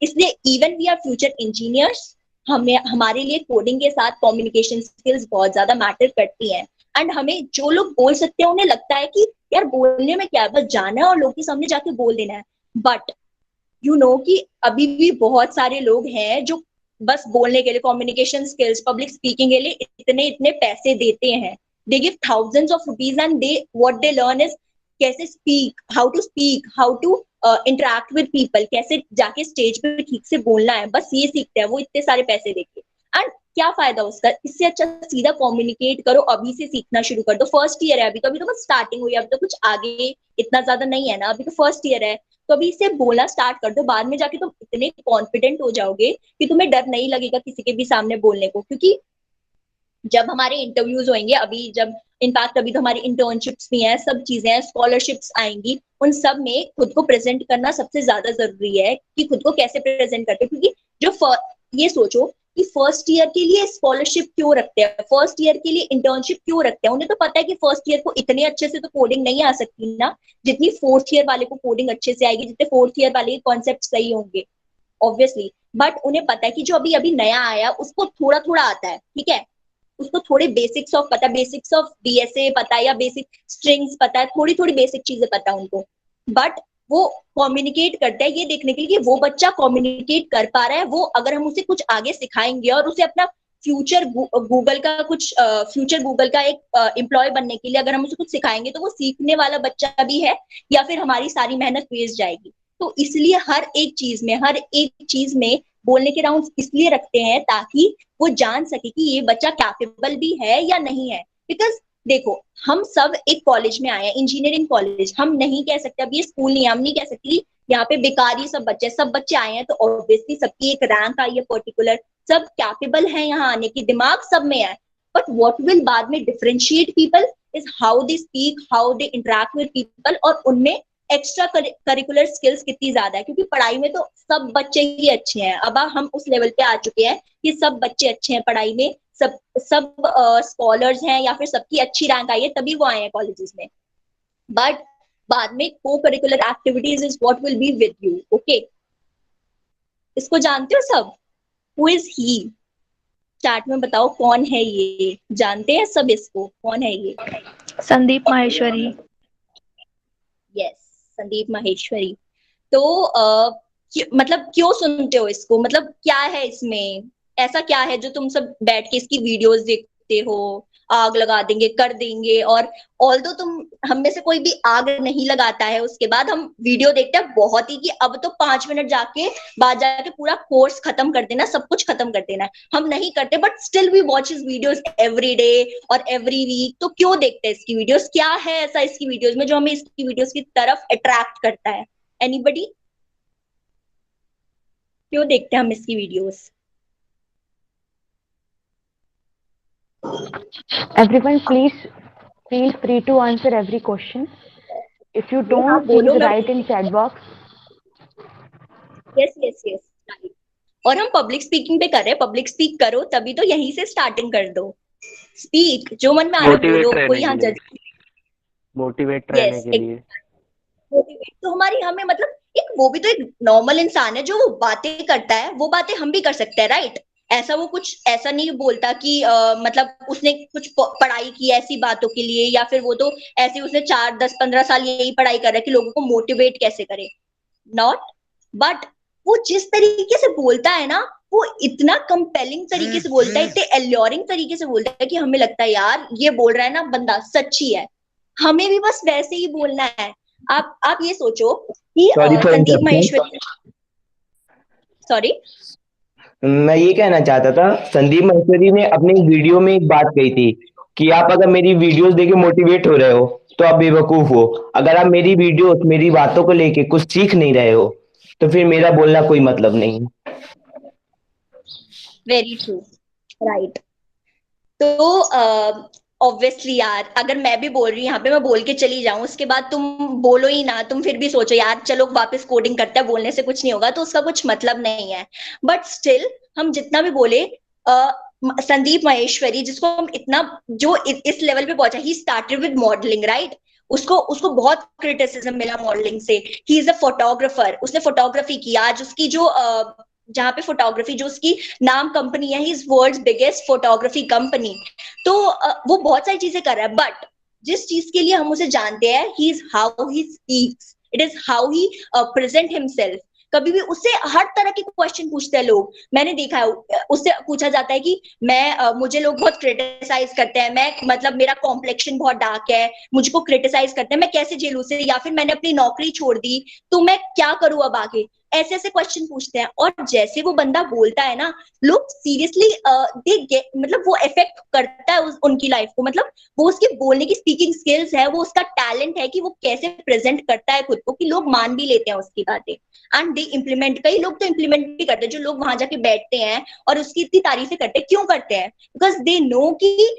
इसलिए even we are future engineers, हमें हमारे लिए कोडिंग के साथ कम्युनिकेशन स्किल्स बहुत ज्यादा मैटर करती हैं। एंड हमें जो लोग बोल सकते हैं उन्हें लगता है कि यार बोलने में क्या है, बस जाना है और लोग के सामने जाके बोल देना है। बट यू नो कि अभी भी बहुत सारे लोग हैं जो बस बोलने के लिए, कम्युनिकेशन स्किल्स, पब्लिक स्पीकिंग के लिए इतने इतने पैसे देते हैं। They give thousands of rupees and they what they learn is कैसे speak, how to interact with people, कैसे जाके स्टेज पे ठीक से बोलना है, बस ये सीखते हैं वो इतने सारे पैसे देके। एंड क्या फायदा उसका, इससे अच्छा सीधा कम्युनिकेट करो, अभी से सीखना शुरू कर दो। फर्स्ट ईयर है अभी तो, अभी तो बस स्टार्टिंग हुई है, अभी तो कुछ आगे इतना ज्यादा नहीं है ना, अभी तो फर्स्ट ईयर है। तो अभी से बोलना स्टार्ट कर दो, बाद में जाके तुम इतने कॉन्फिडेंट हो जाओगे कि तुम्हें डर नहीं लगेगा किसी के भी सामने बोलने को। क्योंकि जब हमारे इंटरव्यूज होंगे, अभी जब इनफैक्ट अभी तो हमारी इंटर्नशिप्स भी हैं, सब चीजें हैं, स्कॉलरशिप्स आएंगी, उन सब में खुद को प्रेजेंट करना सबसे ज्यादा जरूरी है कि खुद को कैसे प्रेजेंट करते हैं। क्योंकि जो ये सोचो कि फर्स्ट ईयर के लिए स्कॉलरशिप क्यों रखते हैं, फर्स्ट ईयर के लिए इंटर्नशिप क्यों रखते हैं, उन्हें तो पता है कि फर्स्ट ईयर को इतने अच्छे से तो कोडिंग नहीं आ सकती ना जितनी फोर्थ ईयर वाले को कोडिंग अच्छे से आएगी, जितने फोर्थ ईयर वाले के कॉन्सेप्ट सही होंगे ऑब्वियसली। बट उन्हें पता है कि जो अभी अभी नया आया उसको थोड़ा थोड़ा आता है, ठीक है, उसको थोड़े बेसिक्स ऑफ पता है, बेसिक्स ऑफ बीएसए पता है, या बेसिक स्ट्रिंग्स पता है, थोड़ी थोड़ी बेसिक चीजें पता है उनको। बट वो कम्युनिकेट करता है ये देखने के लिए कि वो बच्चा कम्युनिकेट कर पा रहा है। वो अगर हम उसे कुछ आगे सिखाएंगे और उसे अपना फ्यूचर गूगल का एक एम्प्लॉय बनने के लिए अगर हम उसे कुछ सिखाएंगे, तो वो सीखने वाला बच्चा भी है, या फिर हमारी सारी मेहनत वेस्ट जाएगी। तो इसलिए हर एक चीज में बोलने के राउंड इसलिए रखते हैं ताकि वो जान सके कि ये बच्चा कैपेबल भी है या नहीं है। बिकॉज देखो, हम सब एक कॉलेज में आए हैं, इंजीनियरिंग कॉलेज, हम नहीं कह सकते, अब ये स्कूल नहीं है, हम नहीं कह सकते यहाँ पे बेकारी सब बच्चे आए हैं, तो ऑब्वियसली सबकी एक रैंक आई है पर्टिकुलर, सब कैपेबल है यहाँ आने की, दिमाग सब में है। बट व्हाट विल बाद में differentiate people is how they speak, how they interact with people, और उनमें एक्स्ट्रा करिकुलर स्किल्स कितनी ज्यादा है। क्योंकि पढ़ाई में तो सब बच्चे ही अच्छे हैं, अब हम उस लेवल पे आ चुके हैं कि सब बच्चे अच्छे हैं पढ़ाई में, सब सब स्कॉलर्स हैं, या फिर सबकी अच्छी रैंक आई है तभी वो आए हैं कॉलेजेस में। बट बाद में को curricular activities is what will be with you. Okay, इसको जानते हो सब? Who is he? चैट में बताओ कौन है ये, जानते हैं सब इसको, कौन है ये? संदीप माहेश्वरी। यस, संदीप माहेश्वरी। तो मतलब क्यों सुनते हो इसको, मतलब क्या है इसमें, ऐसा क्या है जो तुम सब बैठ के इसकी वीडियोस देखते हो, आग लगा देंगे कर देंगे? और ऑल्दो तुम हम में से कोई भी आग नहीं लगाता है, उसके बाद हम वीडियो देखते हैं बहुत ही कि अब तो 5 मिनट बाद जाके पूरा कोर्स खत्म कर देना, सब कुछ खत्म कर देना है, हम नहीं करते। But still we watch his videos every day और एवरी वीक। तो क्यों देखते हैं इसकी वीडियोस, क्या है ऐसा इसकी वीडियोस में जो हमें इसकी वीडियोस की तरफ अट्रैक्ट करता है? एनीबडी? क्यों देखते हैं हम इसकी videos? Everyone, please feel free to answer every question. If you don't, बोलो, please मैं write in chat box. Yes yes yes. और हम पब्लिक स्पीकिंग पे कर रहे हैं, पब्लिक स्पीक करो तभी तो, यहीं से स्टार्टिंग कर दो। स्पीक, जो मन में आ रहा है बोलो, मोटिवेट कोई रहने यहाँ के लिए, जज। मोटिवेट रहने यस, के लिए। मोटिवेट तो हमारी, हमें मतलब एक वो भी तो एक नॉर्मल इंसान है जो वो बातें करता है, वो बातें हम भी कर सकते हैं, राइट? ऐसा वो कुछ ऐसा नहीं बोलता कि मतलब उसने कुछ पढ़ाई की ऐसी बातों के लिए, या फिर वो तो ऐसे उसने 4 10 15 साल यही पढ़ाई कर रहा है कि लोगों को मोटिवेट कैसे करे, नॉट। बट वो जिस तरीके से बोलता है ना, वो इतना कंपेलिंग तरीके से बोलता है, इतने एल्योरिंग तरीके से बोलता है कि हमें लगता है यार ये बोल रहा है ना बंदा सच्ची है, हमें भी बस वैसे ही बोलना है। आप ये सोचो कि sorry for Sandeep interruption. Maheshwari, sorry, मैं ये कहना चाहता था, संदीप माहेश्वरी ने अपनी वीडियो में एक बात कही थी कि आप अगर मेरी वीडियोस देख के मोटिवेट हो रहे हो तो आप बेवकूफ हो। अगर आप मेरी वीडियोस, मेरी बातों को लेके कुछ सीख नहीं रहे हो तो फिर मेरा बोलना कोई मतलब नहीं है। Very true, right. तो ऑब्वियसली यार, अगर मैं भी बोल रही हूँ यहाँ पे, मैं बोल के चली जाऊं, उसके बाद तुम बोलो ही ना, तुम फिर भी सोचो यार चलो वापस कोडिंग करते हैं, बोलने से कुछ नहीं होगा, तो उसका कुछ मतलब नहीं है। बट स्टिल हम जितना भी बोले, संदीप महेश्वरी, जिसको हम इतना जो इस लेवल पे पहुंचा, he started with modelling, right? उसको उसको बहुत क्रिटिसिज्म मिला मॉडलिंग से। ही इज अ फोटोग्राफर, उसने फोटोग्राफी की। आज उसकी जो जहाँ पे फोटोग्राफी जो उसकी नाम कंपनी है, he is world's biggest photography company. तो वो बहुत सारी चीजें कर रहा है, बट जिस चीज के लिए हम उसे जानते हैं, he is how he speaks, it is how he present himself. कभी भी उससे हर तरह के क्वेश्चन पूछते हैं लोग, मैंने देखा है। उससे पूछा जाता है कि मुझे लोग बहुत क्रिटिसाइज करते हैं, मैं मतलब मेरा कॉम्प्लेक्शन बहुत डार्क है, मुझको क्रिटिसाइज करते हैं, मैं कैसे झेलूं उसे, या फिर मैंने अपनी नौकरी छोड़ दी तो मैं क्या करूं अब आगे। ऐसे ऐसे क्वेश्चन पूछते हैं, और जैसे वो बंदा बोलता है ना, लोग सीरियसली मतलब वो इफेक्ट करता है उनकी लाइफ को। मतलब वो उसकी बोलने की स्पीकिंग स्किल्स है, वो उसका टैलेंट है कि वो कैसे प्रेजेंट करता है खुद को, कि लोग मान भी लेते हैं उसकी बातें, एंड दे इम्प्लीमेंट। कई लोग तो इम्प्लीमेंट भी करते हैं, जो लोग वहां जाके बैठते हैं और उसकी इतनी तारीफें करते हैं। क्यों करते हैं? बिकॉज दे नो कि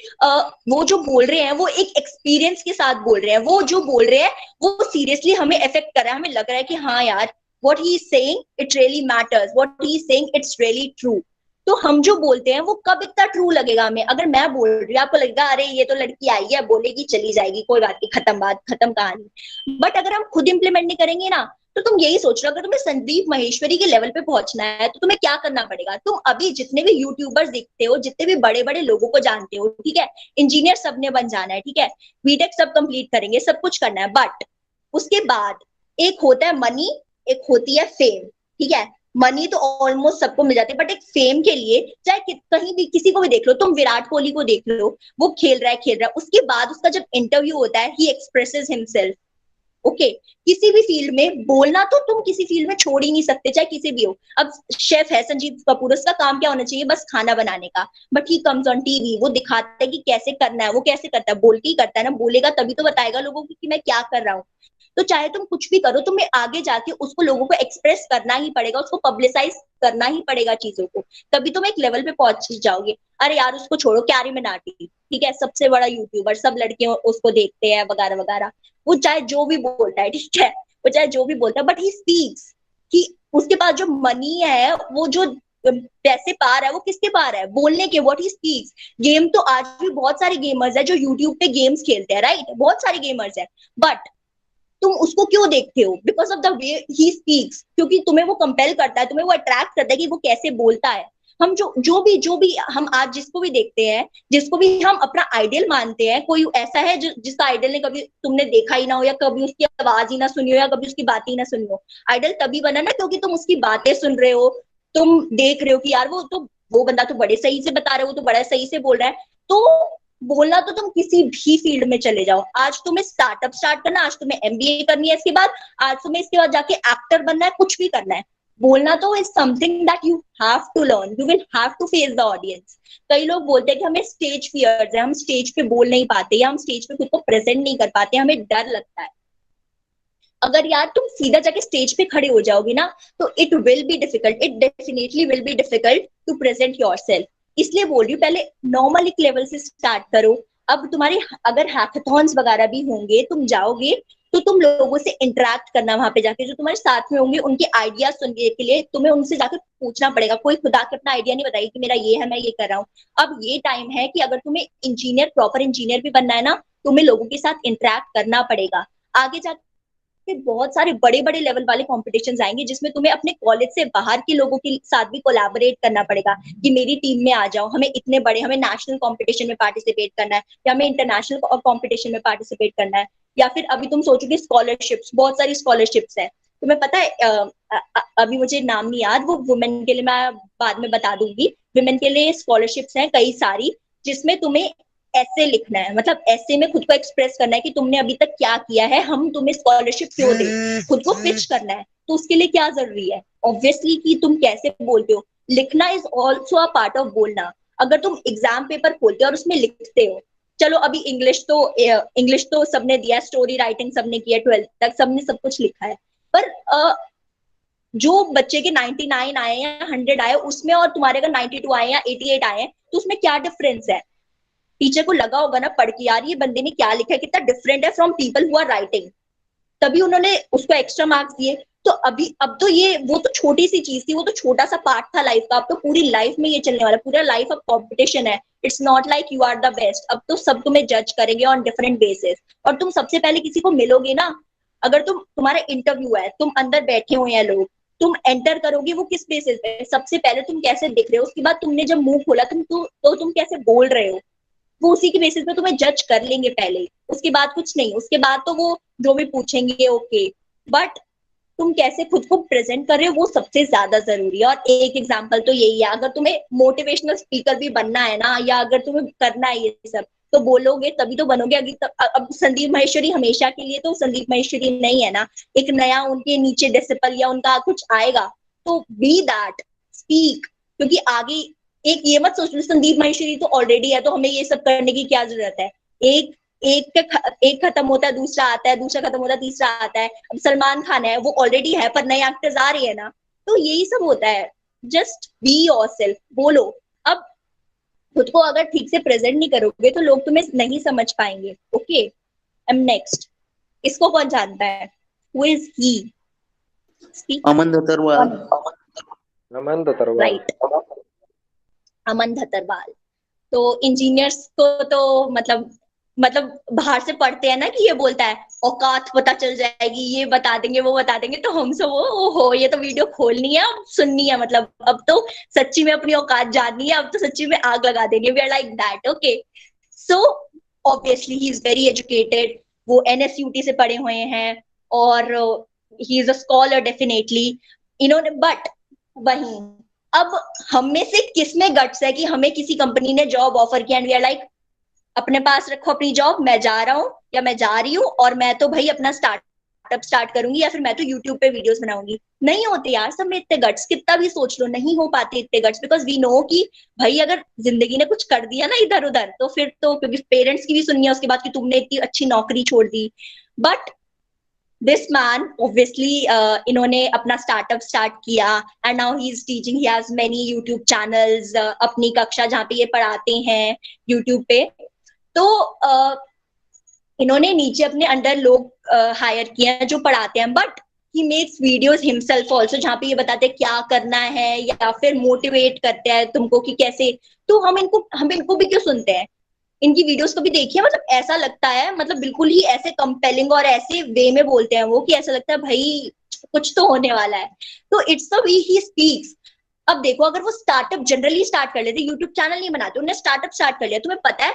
वो जो बोल रहे हैं वो एक एक्सपीरियंस के साथ बोल रहे हैं, वो जो बोल रहे हैं वो सीरियसली हमें इफेक्ट कर रहा है, हमें लग रहा है कि हाँ यार, what he is saying it really matters, what he is saying it's really true। तो हम जो बोलते हैं वो कब इतना ट्रू लगेगा हमें? अगर मैं बोल रही हूँ, आपको लगेगा अरे ये तो लड़की आई है, बोलेगी चली जाएगी, कोई बात नहीं, खत्म बात, खत्म कहानी। बट अगर हम खुद इंप्लीमेंट नहीं करेंगे ना, तो तुम यही सोच रहे हो, अगर तुम्हें संदीप महेश्वरी के लेवल पे पहुंचना है तो तुम्हें क्या करना पड़ेगा? तुम अभी जितने भी यूट्यूबर्स देखते हो, जितने भी बड़े बड़े लोगों को जानते हो, ठीक है, इंजीनियर सबने बन जाना है, ठीक है, बीटेक सब कंप्लीट करेंगे, सब कुछ करना है, बट उसके बाद एक होता है मनी, एक होती है फेम, ठीक है। मनी तो ऑलमोस्ट सबको मिल जाती है, बट एक फेम के लिए, चाहे कहीं भी किसी को भी देख लो, तुम विराट कोहली को देख लो, वो खेल रहा है, उसके बाद उसका जब इंटरव्यू होता है, ही एक्सप्रेसेस हिमसेल्फ। ओके, किसी भी फील्ड में बोलना तो तुम किसी फील्ड में छोड़ ही नहीं सकते, चाहे किसी भी हो। अब शेफ है संजीव कपूर, उसका काम क्या होना चाहिए? बस खाना बनाने का, but he comes on TV, वो दिखाता है कि कैसे करना है। वो कैसे करता है? बोल के ही करता है ना, बोलेगा तभी तो बताएगा लोगों को कि मैं क्या कर रहा हूँ। तो चाहे तुम कुछ भी करो, तुम्हें आगे जाके उसको लोगों को एक्सप्रेस करना ही पड़ेगा, उसको पब्लिसाइज करना ही पड़ेगा चीजों को, तभी तुम एक लेवल पे पहुंच जाओगे। अरे यार उसको छोड़ो, कैरी मिनाटी, ठीक है, सबसे बड़ा यूट्यूबर, सब लड़के उसको देखते हैं वगैरह वगैरह। वो चाहे जो भी बोलता है, ठीक है, वो चाहे जो भी बोलता है, बट ही स्पीक्स कि उसके पास जो मनी है, वो जो पैसे पार है, वो किसके पार है? बोलने के, व्हाट ही स्पीक्स। गेम तो आज भी बहुत सारे गेमर्स है जो यूट्यूब पे गेम्स खेलते हैं, राइट, बहुत सारे गेमर्स है, बट तुम उसको क्यों देखते हो? Because of the way he speaks, क्योंकि तुम्हें वो कंपेल करता है, तुम्हें वो अट्रैक्ट करता है कि वो कैसे बोलता है। हम जो भी हम आज जिसको भी देखते हैं, जिसको भी हम अपना आइडियल मानते हैं, कोई ऐसा है जिसका आइडियल ने कभी तुमने देखा ही ना हो, या कभी उसकी आवाज ही ना सुनी हो, या कभी उसकी बात ही ना सुनी हो। आइडियल तभी बना ना क्योंकि तुम उसकी बातें सुन रहे हो, तुम देख रहे हो कि यार वो बंदा तो बड़े सही से बता रहा है, वो तो बड़ा सही से बोल रहा है। तो बोलना तो तुम किसी भी फील्ड में चले जाओ। आज तुम्हें स्टार्टअप स्टार्ट करना, आज तुम्हें एमबीए करनी है इसके बाद, आज तुम्हें इसके बाद जाके एक्टर बनना है, कुछ भी करना है, बोलना तो is something that you have to learn, you will have to face the audience. कई लोग बोलते हैं कि हमें स्टेज फियर्स है, हम स्टेज पे बोल नहीं पाते, या हम स्टेज पे खुद को प्रेजेंट नहीं कर पाते, हमें डर लगता है। अगर यार तुम सीधा जाके स्टेज पे खड़े हो जाओगे ना, तो it will be difficult, it definitely will be difficult to present yourself. इसलिए बोल रही हूँ, पहले नॉर्मल एक लेवल से स्टार्ट करो। अब तुम्हारे अगर हैकाथॉन्स वगैरह भी होंगे, तुम जाओगे तो तुम लोगों से इंटरेक्ट करना, वहां पे जाके जो तुम्हारे साथ में होंगे उनके आइडियाज सुनने के लिए तुम्हें उनसे जाकर पूछना पड़ेगा। कोई खुदा के अपना आइडिया नहीं बताएगी कि मेरा ये है, मैं ये कर रहा हूँ। अब ये टाइम है कि अगर तुम्हें इंजीनियर, प्रॉपर इंजीनियर भी बनना है ना, तुम्हें लोगों के साथ इंटरेक्ट करना पड़ेगा। आगे जाके फिर बहुत सारे बड़े बड़े लेवल वाले कॉम्पिटिशन आएंगे, जिसमें तुम्हें अपने कॉलेज से बाहर के लोगों के साथ भी कोलैबोरेट करना पड़ेगा कि मेरी टीम में आ जाओ, हमें इतने बड़े, हमें नेशनल कॉम्पिटिशन में पार्टिसिपेट करना है, या हमें इंटरनेशनल कॉम्पिटिशन में पार्टिसिपेट करना है। या फिर अभी तुम सोचोगे स्कॉलरशिप्स, बहुत सारी स्कॉलरशिप्स है, तुम्हें पता है, अभी मुझे नाम नहीं याद, वो वुमेन के लिए मैं बाद में बता दूंगी। वुमेन के लिए स्कॉलरशिप्स हैं कई सारी, जिसमें तुम्हें ऐसे लिखना है, मतलब ऐसे में खुद को एक्सप्रेस करना है कि तुमने अभी तक क्या किया है, हम तुम्हें स्कॉलरशिप क्यों दें, खुद को पिच करना है। तो उसके लिए क्या जरूरी है? ऑब्वियसली कि तुम कैसे बोलते हो। लिखना is also a part of बोलना। अगर तुम एग्जाम पेपर खोलते हो और उसमें लिखते हो, चलो अभी इंग्लिश तो सबने दिया, स्टोरी राइटिंग सबने किया, 12th तक सबने सब कुछ लिखा है, पर जो बच्चे के 99 आए या 100 आए उसमें, और तुम्हारे अगर 92 आए या 88 आए, तो उसमें क्या डिफरेंस है? टीचर को लगा होगा ना पढ़ के, यार ये बंदे ने क्या लिखा है, कितना डिफरेंट है from people who are writing, तभी उन्होंने उसको एक्स्ट्रा मार्क्स दिए। तो अब तो ये वो तो छोटी सी चीज थी, वो तो छोटा सा पार्ट था लाइफ का। अब तो पूरी लाइफ में ये चलने वाला, पूरा लाइफ अब कंपटीशन है। It's not like you are the best. अब तो सब तुम्हें जज करेंगे ऑन डिफरेंट बेसिस। और तुम सबसे पहले किसी को मिलोगे ना, अगर तुम्हारा इंटरव्यू है, तुम अंदर बैठे हुए हैं लोग, तुम एंटर करोगे वो किस बेसिस पे? सबसे पहले तुम कैसे दिख रहे हो, उसके बाद तुमने जब मुंह खोला तो तुम कैसे बोल रहे हो, वो उसी के बेसिस पे तुम्हें जज कर लेंगे पहले। उसके बाद कुछ नहीं, उसके बाद तो वो जो भी पूछेंगे ओके, बट तुम कैसे खुद को प्रेजेंट कर रहे हो वो सबसे ज्यादा जरूरी है। और एक एग्जांपल तो यही है, अगर तुम्हें मोटिवेशनल स्पीकर भी बनना है ना, या अगर तुम्हें करना है ये सब, तो बोलोगे तभी तो बनोगे। अब संदीप माहेश्वरी हमेशा के लिए तो संदीप माहेश्वरी नहीं है ना, एक नया उनके नीचे डिसिपल या उनका कुछ आएगा, तो बी दैट, स्पीक। क्योंकि आगे एक ये मत सोच लो संदीप माहेश्वरी तो ऑलरेडी है, तो हमें ये सब करने की क्या जरूरत है। एक एक खत्म होता है, दूसरा आता है, दूसरा खत्म होता है, तीसरा आता है। अब सलमान खान है, वो ऑलरेडी है, पर नए एक्टर्स आ रही है ना, तो यही सब होता है। जस्ट बी योरसेल्फ, बोलो। अब खुद को अगर ठीक से प्रेजेंट नहीं करोगे तो लोग तुम्हें नहीं समझ पाएंगे। Okay, M next. इसको कौन जानता है? Who is he? Aman Dhatarwal. Aman Dhatarwal. Right, Aman Dhatarwal. तो इंजीनियर्स को तो मतलब बाहर से पढ़ते हैं ना कि ये बोलता है औकात पता चल जाएगी, ये बता देंगे वो बता देंगे, तो हम सब ओहो ये तो वीडियो खोलनी है अब सुननी है, मतलब अब तो सच्ची में अपनी औकात जाननी है, अब तो सच्ची में आग लगा देंगे। We are like that. Okay, so obviously he is very educated, वो एनएसयूटी से पढ़े हुए हैं और he is a scholar definitely, इन्होंने। बट वही, अब हम में से किस में गट्स है कि हमें किसी कंपनी ने जॉब ऑफर किया एंड वी आर लाइक अपने पास रखो अपनी जॉब, मैं जा रहा हूँ या मैं जा रही हूँ और मैं तो भाई अपना स्टार्टअप स्टार्ट करूंगी, या फिर मैं तो यूट्यूब पे वीडियोस बनाऊंगी। नहीं होते यार सब में इतने गट्स, कितना भी सोच लो नहीं हो पाते इतने गट्स, बिकॉज वी नो कि भाई अगर जिंदगी ने कुछ कर दिया ना इधर उधर, तो फिर तो क्योंकि पेरेंट्स की भी सुननी है उसके बाद कि तुमने इतनी अच्छी नौकरी छोड़ दी। बट दिस मैन ऑब्वियसली इन्होंने अपना स्टार्टअप स्टार्ट किया and now he is teaching, he has many YouTube channels, अपनी कक्षा जहाँ पे ये पढ़ाते हैं यूट्यूब पे। तो इन्होंने नीचे अपने अंडर लोग हायर किए हैं जो पढ़ाते हैं, but he makes videos himself also, जहाँ पे ये बताते हैं क्या करना है या फिर मोटिवेट करते हैं तुमको कि कैसे। तो हम इनको भी क्यों सुनते हैं? इनकी वीडियोस को भी देखिए, मतलब ऐसा लगता है, मतलब बिल्कुल ही ऐसे कंपेलिंग और ऐसे वे में बोलते हैं वो कि ऐसा लगता है भाई कुछ तो होने वाला है। तो it's the way he speaks. अब देखो अगर वो स्टार्टअप जनरली स्टार्ट कर लेते, यूट्यूब चैनल नहीं बनाते, उन्हें स्टार्टअप स्टार्ट कर लिया, तुम्हें पता है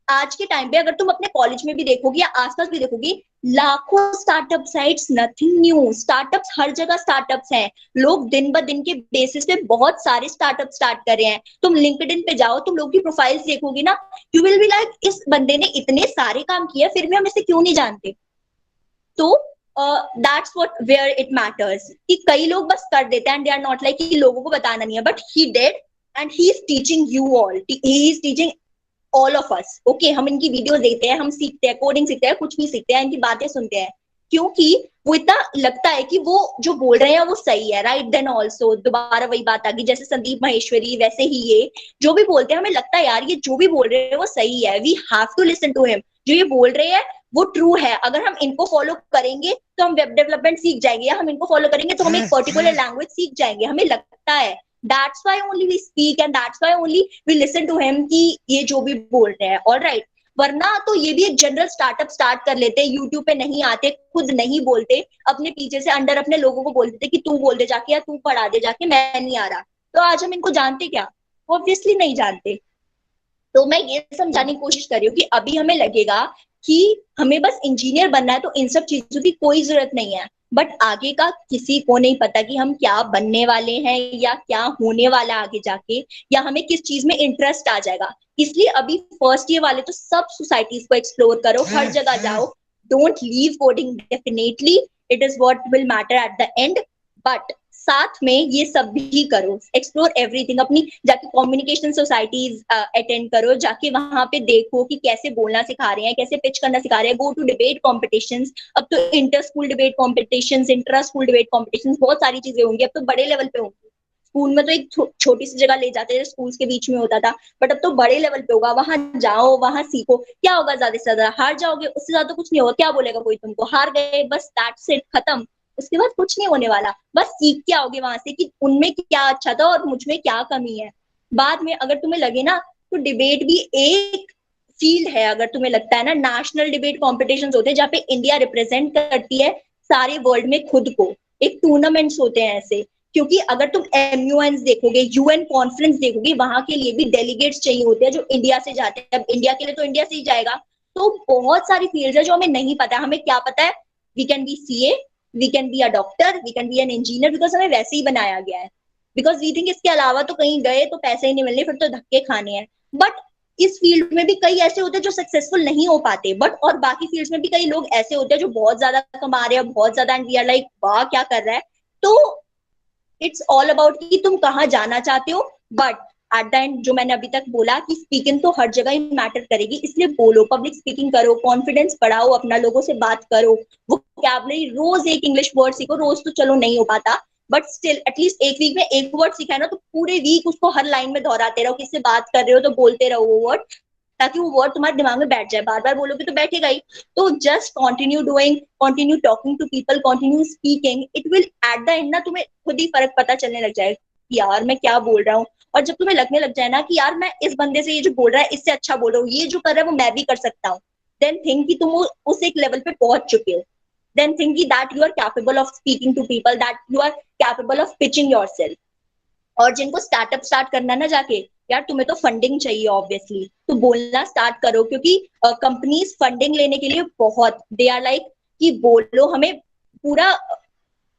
आज के टाइम पे अगर तुम अपने कॉलेज में भी देखोगी या आसपास भी देखोगी, लाखों startup sites, nothing new, startups हर जगह स्टार्टअप्स हैं। लोग दिन ब दिन के बेसिस पे बहुत सारे स्टार्टअप स्टार्ट कर रहे हैं। तुम लिंक्डइन पे जाओ, तुम लोग की प्रोफाइल्स देखोगी ना, यू विल बी लाइक इस बंदे ने इतने सारे काम किए फिर भी हम इसे क्यों नहीं जानते। तो that's what where it matters, कि कई लोग बस कर देते हैं and they are not like कि लोगों को बताना नहीं है, but he did and he is teaching you all, he is teaching all of us. Okay, हम इनकी वीडियो देखते हैं, हम सीखते हैं, कोडिंग सीखते हैं, कुछ भी सीखते हैं, इनकी बातें सुनते हैं, क्योंकि वो इतना लगता है कि वो जो बोल रहे हैं वो सही है। राइट, देन ऑल्सो दोबारा वही बात आ गई, जैसे संदीप माहेश्वरी वैसे ही ये जो भी बोलते हैं हमें लगता है यार ये जो भी बोल रहे हैं वो सही है, we have to listen to him, जो ये बोल रहे हैं वो ट्रू है। अगर हम इनको फॉलो करेंगे तो हम वेब डेवलपमेंट सीख जाएंगे, या हम इनको फॉलो करेंगे तो हम एक पर्टिकुलर लैंग्वेज सीख जाएंगे, हमें लगता है। That's why only we speak and that's why only we listen to him कि ये जो भी बोल रहे हैं। ऑल राइट, वरना तो ये भी एक जनरल स्टार्टअप स्टार्ट कर लेते, यूट्यूब पे नहीं आते, खुद नहीं बोलते, अपने पीछे से अंडर अपने लोगों को बोल देते कि तू बोल दे जाके या तू पढ़ा दे जाके, मैं नहीं आ रहा। तो आज हम इनको जानते क्या? ऑब्वियसली नहीं जानते। तो मैं ये समझाने की कोशिश कर रही हूँ कि अभी हमें लगेगा कि हमें बस इंजीनियर बनना है तो इन सब चीजों की कोई जरूरत नहीं है, बट आगे का किसी को नहीं पता कि हम क्या बनने वाले हैं या क्या होने वाला आगे जाके, या हमें किस चीज में इंटरेस्ट आ जाएगा। इसलिए अभी फर्स्ट ईयर वाले तो सब सोसाइटीज को एक्सप्लोर करो, हर जगह जाओ, don't leave coding, definitely it is what will matter at the and, but साथ में ये सब भी करो, एक्सप्लोर एवरीथिंग। अपनी जाके कम्युनिकेशन सोसाइटीज अटेंड करो, जाके वहां पे देखो कि कैसे बोलना सिखा रहे हैं, कैसे पिच करना सिखा रहे हैं, गो टू डिबेट कॉम्पिटिशंस। अब तो inter school debate competitions, intra school debate competitions, बहुत सारी चीजें होंगी, अब तो बड़े लेवल पे होंगी। स्कूल में तो एक छोटी सी जगह ले जाते थे, स्कूल्स के बीच में होता था, बट अब तो बड़े लेवल पे होगा। वहां जाओ, वहां सीखो, क्या होगा ज्यादा से ज्यादा हार जाओगे, उससे ज्यादा कुछ नहीं होगा। क्या बोलेगा कोई तुमको? हार गए, बस दैट्स इट, खत्म। उसके बाद कुछ नहीं होने वाला, बस सीख के आओगे वहां से कि उनमें क्या अच्छा था और मुझ में क्या कमी है। बाद में अगर तुम्हें लगे ना, तो डिबेट भी एक फील्ड है। अगर तुम्हें लगता है ना, नेशनल डिबेट कॉम्पिटिशन होते हैं जहाँ पे इंडिया रिप्रेजेंट करती है सारे वर्ल्ड में खुद को, एक टूर्नामेंट्स होते हैं ऐसे। क्योंकि अगर तुम MUNs देखोगे, UN कॉन्फ्रेंस देखोगे, वहां के लिए भी डेलीगेट्स चाहिए होते हैं जो इंडिया से जाते हैं। अब इंडिया के लिए तो इंडिया से ही जाएगा। तो बहुत सारी फील्ड है जो हमें नहीं पता। हमें क्या पता है, we can be CA, we can be a doctor, we can be an engineer, because हमें वैसे ही बनाया गया है। बिकॉज वी थिंक इसके अलावा तो कहीं गए तो पैसे ही नहीं मिलने, फिर तो धक्के खाने हैं। बट इस फील्ड में भी कई ऐसे होते हैं जो सक्सेसफुल नहीं हो पाते, बट और बाकी फील्ड्स में भी कई लोग ऐसे होते हैं जो बहुत ज्यादा कमा रहे हैं, बहुत ज्यादा, एंड वी आर लाइक वाह क्या कर रहा है। तो इट्स ऑल अबाउट कि तुम कहाँ जाना चाहते हो। बट एट द एंड जो मैंने अभी तक बोला कि स्पीकिंग तो हर जगह ही मैटर करेगी, इसलिए बोलो, पब्लिक स्पीकिंग करो, कॉन्फिडेंस बढ़ाओ अपना, लोगों से बात करो, वो वोकैबुलरी, रोज एक इंग्लिश वर्ड सीखो। रोज तो चलो नहीं हो पाता, बट स्टिल एटलीस्ट एक वीक में एक वर्ड सीखा है ना, तो पूरे वीक उसको हर लाइन में दोहराते रहो। किससे बात कर रहे हो तो बोलते रहो वो वर्ड, ताकि वो वर्ड तुम्हारे दिमाग में बैठ जाए। बार बार बोलोगे तो बैठेगा ही। तो just continue doing, continue talking to people, continue speaking, it will at the end ना तुम्हें खुद ही फर्क पता चलने लग जाएगा कि यार मैं क्या बोल रहा हूँ। और जब तुम्हें लगने लग जाए ना कि यार मैं इस बंदे से ये जो बोल रहा है इससे अच्छा बोल रहा हूँ, ये जो कर रहा है वो मैं भी कर सकता हूँ, देन थिंक कि तुम उस एक लेवल पे पहुंच चुके हो। Then think that you are capable of speaking to people, that you are capable of pitching yourself. और जिनको स्टार्टअप स्टार्ट करना ना, जाके यार तुम्हें तो फंडिंग चाहिए ऑब्वियसली, तो बोलना स्टार्ट करो। क्योंकि कंपनीज फंडिंग लेने के लिए बहुत, दे आर लाइक कि बोलो, हमें पूरा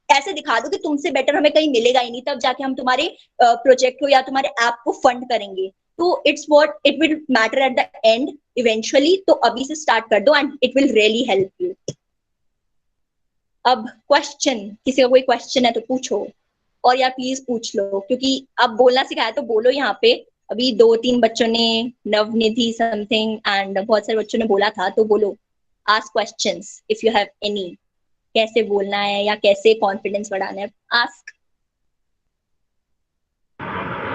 ऐसे दिखा दो कि तुमसे बेटर हमें कहीं मिलेगा ही नहीं, तब जाके हम तुम्हारे प्रोजेक्ट को या तुम्हारे ऐप को फंड करेंगे। तो it's what it will matter at the and eventually. तो अभी से स्टार्ट कर दो and it will really help you. अब क्वेश्चन, किसी का कोई क्वेश्चन है तो पूछो, और यार प्लीज पूछ लो, क्योंकि अब बोलना सिखाया तो बोलो यहाँ पे। अभी 2-3 बच्चों ने, नवनिधि समथिंग एंड बहुत सारे बच्चों ने बोला था, तो बोलो, ask questions if you have any. कैसे बोलना है या कैसे कॉन्फिडेंस बढ़ाना है, आस्क।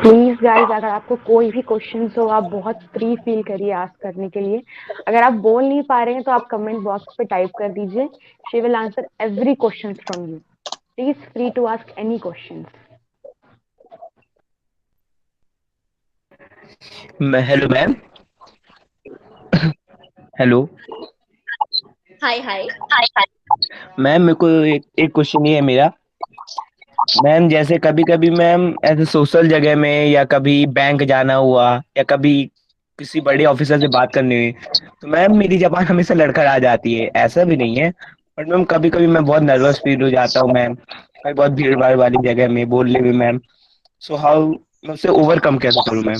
प्लीज गाइस, अगर आपको कोई भी क्वेश्चन हो, आप बहुत फ्री फील करिए आस्क करने के लिए। अगर आप बोल नहीं पा रहे हैं तो आप कमेंट बॉक्स पे टाइप कर दीजिए। She will answer every question from you. Please free to ask any question. Hello ma'am. Hello hi hi. Ma'am, मेरे को एक क्वेश्चन ये है मेरा। मैम, जैसे कभी कभी मैम ऐसे सोशल जगह में या कभी बैंक जाना हुआ या कभी किसी बड़े ऑफिसर से बात करनी हुई, तो मैम मेरी जबान हमेशा लड़खड़ा आ जाती है। ऐसा भी नहीं है, बट मैम कभी कभी मैं बहुत नर्वस फील हो जाता हूँ मैम, कभी बहुत भीड़ भाड़ वाली जगह में बोलने में मैम। सो हाउ मैं उसे ओवरकम कैसे करूँ मैम?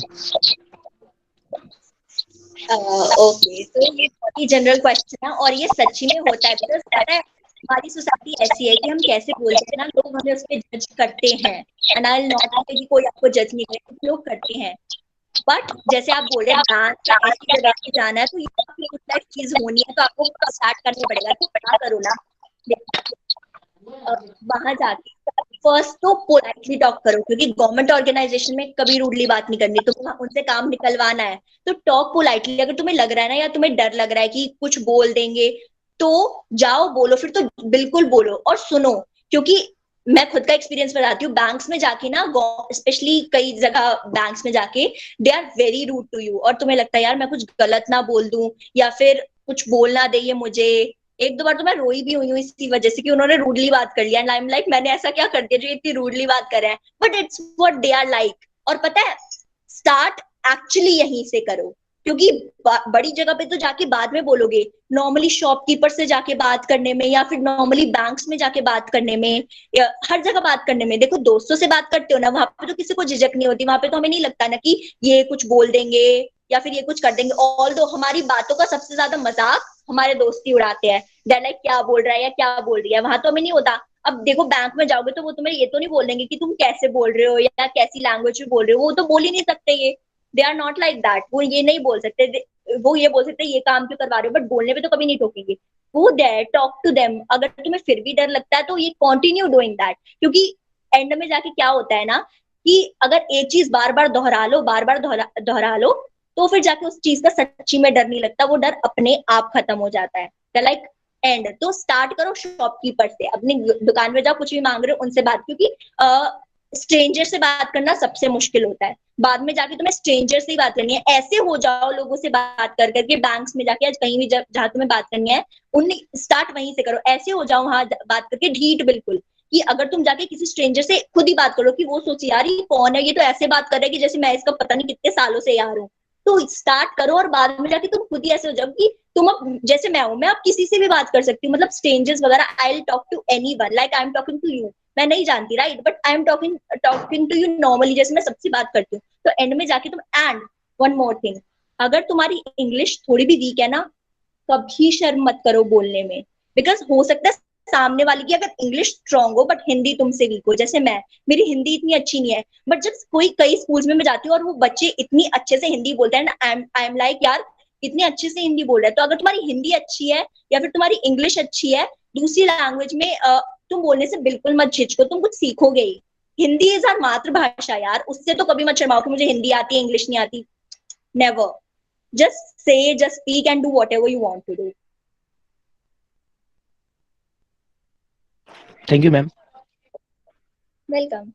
ओके, तो ये बहुत ही जनरल क्वेश्चन है और ये सच्ची में होता है। बिकॉज पता है हमारी सोसाइटी ऐसी है कि हम कैसे बोलते हैं ना, लोग हमें उस पर जज करते हैं। एंड आई विल नॉट से कि कोई आपको जज नहीं करे, लोग करते हैं। बट जैसे आप बोल रहे हैं बैंक या ऐसी जगह पे जाना है, तो ये आपकी कुछ लाइफ चीज होनी है, तो आपको स्टार्ट करना पड़ेगा। तो क्या करो ना, वहां जाके फर्स्ट तो पोलाइटली टॉक करो, क्योंकि गवर्नमेंट ऑर्गेनाइजेशन में कभी रूडली बात नहीं करनी, तुम्हें उनसे काम निकलवाना है। तो टॉक पोलाइटली। अगर तुम्हें लग रहा है ना, या तुम्हें डर लग रहा है कि कुछ बोल देंगे, तो जाओ बोलो, फिर तो बिल्कुल बोलो और सुनो। क्योंकि मैं खुद का एक्सपीरियंस बताती हूँ, बैंक्स में जाके ना, स्पेशली कई जगह बैंक्स में जाके they are very rude to you, और तुम्हें लगता है यार मैं कुछ गलत ना बोल दूं या फिर कुछ बोल ना दे ये मुझे। एक दो बार तो मैं रोई भी हुई हूँ इसी वजह से कि उन्होंने रूडली बात कर लिया, एंड आई एम लाइक मैंने ऐसा क्या कर दिया जो इतनी रूडली बात कर रहे हैं, but it's what they are like. और पता है, स्टार्ट एक्चुअली यहीं से करो, क्योंकि बड़ी जगह पे तो जाके बाद में बोलोगे। नॉर्मली शॉपकीपर से जाके बात करने में, या फिर नॉर्मली बैंक्स में जाके बात करने में, या हर जगह बात करने में, देखो दोस्तों से बात करते हो ना, वहां पे तो किसी को झिझक नहीं होती, वहां पे तो हमें नहीं लगता ना कि ये कुछ बोल देंगे या फिर ये कुछ कर देंगे। ऑल दो हमारी बातों का सबसे ज्यादा मजाक हमारे दोस्त ही उड़ाते हैं, लाइक क्या बोल रहा है या क्या बोल रही है, वहां तो हमें नहीं होता। अब देखो बैंक में जाओगे तो वो तुम्हें ये तो नहीं बोलेंगे कि तुम कैसे बोल रहे हो या कैसी लैंग्वेज में बोल रहे हो, वो तो बोल ही नहीं सकते। ये they are not like that, वो ये नहीं बोल सकते। वो ये बोल सकते ये काम क्यों करवा रहे हो, बट बोलने पे तो कभी नहीं टोकेंगे। वो देयर, टॉक टू देम। अगर तुम्हें फिर भी डर लगता है तो ये कंटिन्यू डूइंग दैट, क्योंकि एंड में जाके क्या होता है ना, कि अगर एक चीज बार बार दोहरा लो, बार बार दोहरा लो, तो फिर जाके उस चीज का सच्ची में डर नहीं लगता, वो डर अपने आप खत्म हो जाता है। Like and. तो स्टार्ट करो शॉपकीपर से, अपनी दुकान में जाओ, कुछ भी मांग रहे हो उनसे बात, क्योंकि स्ट्रेंजर से बात करना सबसे मुश्किल होता है। बाद में जाके तुम्हें स्ट्रेंजर से ही बात करनी है। ऐसे हो जाओ लोगों से बात कर करके, बैंक्स में जाके, आज कहीं भी जहाँ तुम्हें बात करनी है, उन स्टार्ट वहीं से करो। ऐसे हो जाओ वहां बात करके ढीठ बिल्कुल, कि अगर तुम जाके किसी स्ट्रेंजर से खुद ही बात करो कि वो सोचे यार ये कौन है, ये तो ऐसे बात कर रहा है कि जैसे मैं इसका पता नहीं कितने सालों से यार हूँ। तो स्टार्ट करो और बाद में जाके तुम खुद ही ऐसे हो जाओ कि तुम अब जैसे मैं हूं, मैं अब किसी से भी बात कर सकती हूँ, मतलब स्ट्रेंजर्स वगैरह, I will talk to anyone like I am talking to you. मैं नहीं जानती right, but I am talking talking to you normally, जैसे मैं सबसे बात करती हूँ। तो एंड में जाके तुम, एंड वन मोर थिंग, अगर तुम्हारी इंग्लिश थोड़ी भी वीक है ना, कभी शर्म मत करो बोलने में। बिकॉज हो सकता है सामने वाले की अगर इंग्लिश स्ट्रांग हो बट हिंदी तुमसे वीक हो, जैसे मैं, मेरी हिंदी इतनी अच्छी नहीं है, बट जब कोई कई स्कूल्स में मैं जाती हूँ और वो बच्चे इतनी अच्छे से हिंदी बोलते हैं, आई एम लाइक यार इतने अच्छे से हिंदी बोल रहे हैं। तो अगर तुम्हारी हिंदी अच्छी है या फिर तुम्हारी इंग्लिश अच्छी है, दूसरी लैंग्वेज में तुम बोलने से बिल्कुल मत झिझको, तुम कुछ सीखोगे ही। हिंदी इज आवर मातृभाषा यार, उससे तो कभी मत शर्माओ कि मुझे हिंदी आती है इंग्लिश नहीं आती। Never. Just say, just speak and do whatever you want to do. Thank you ma'am. Welcome.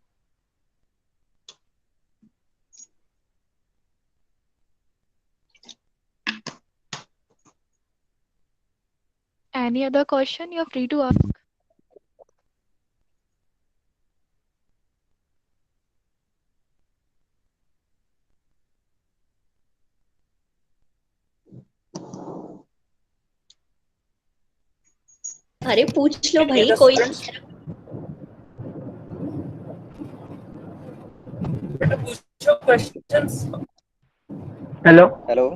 Any other question, you're free to ask. अरे पूछ लो Any भाई other कोई। students? बेटा पूछो questions. Hello hello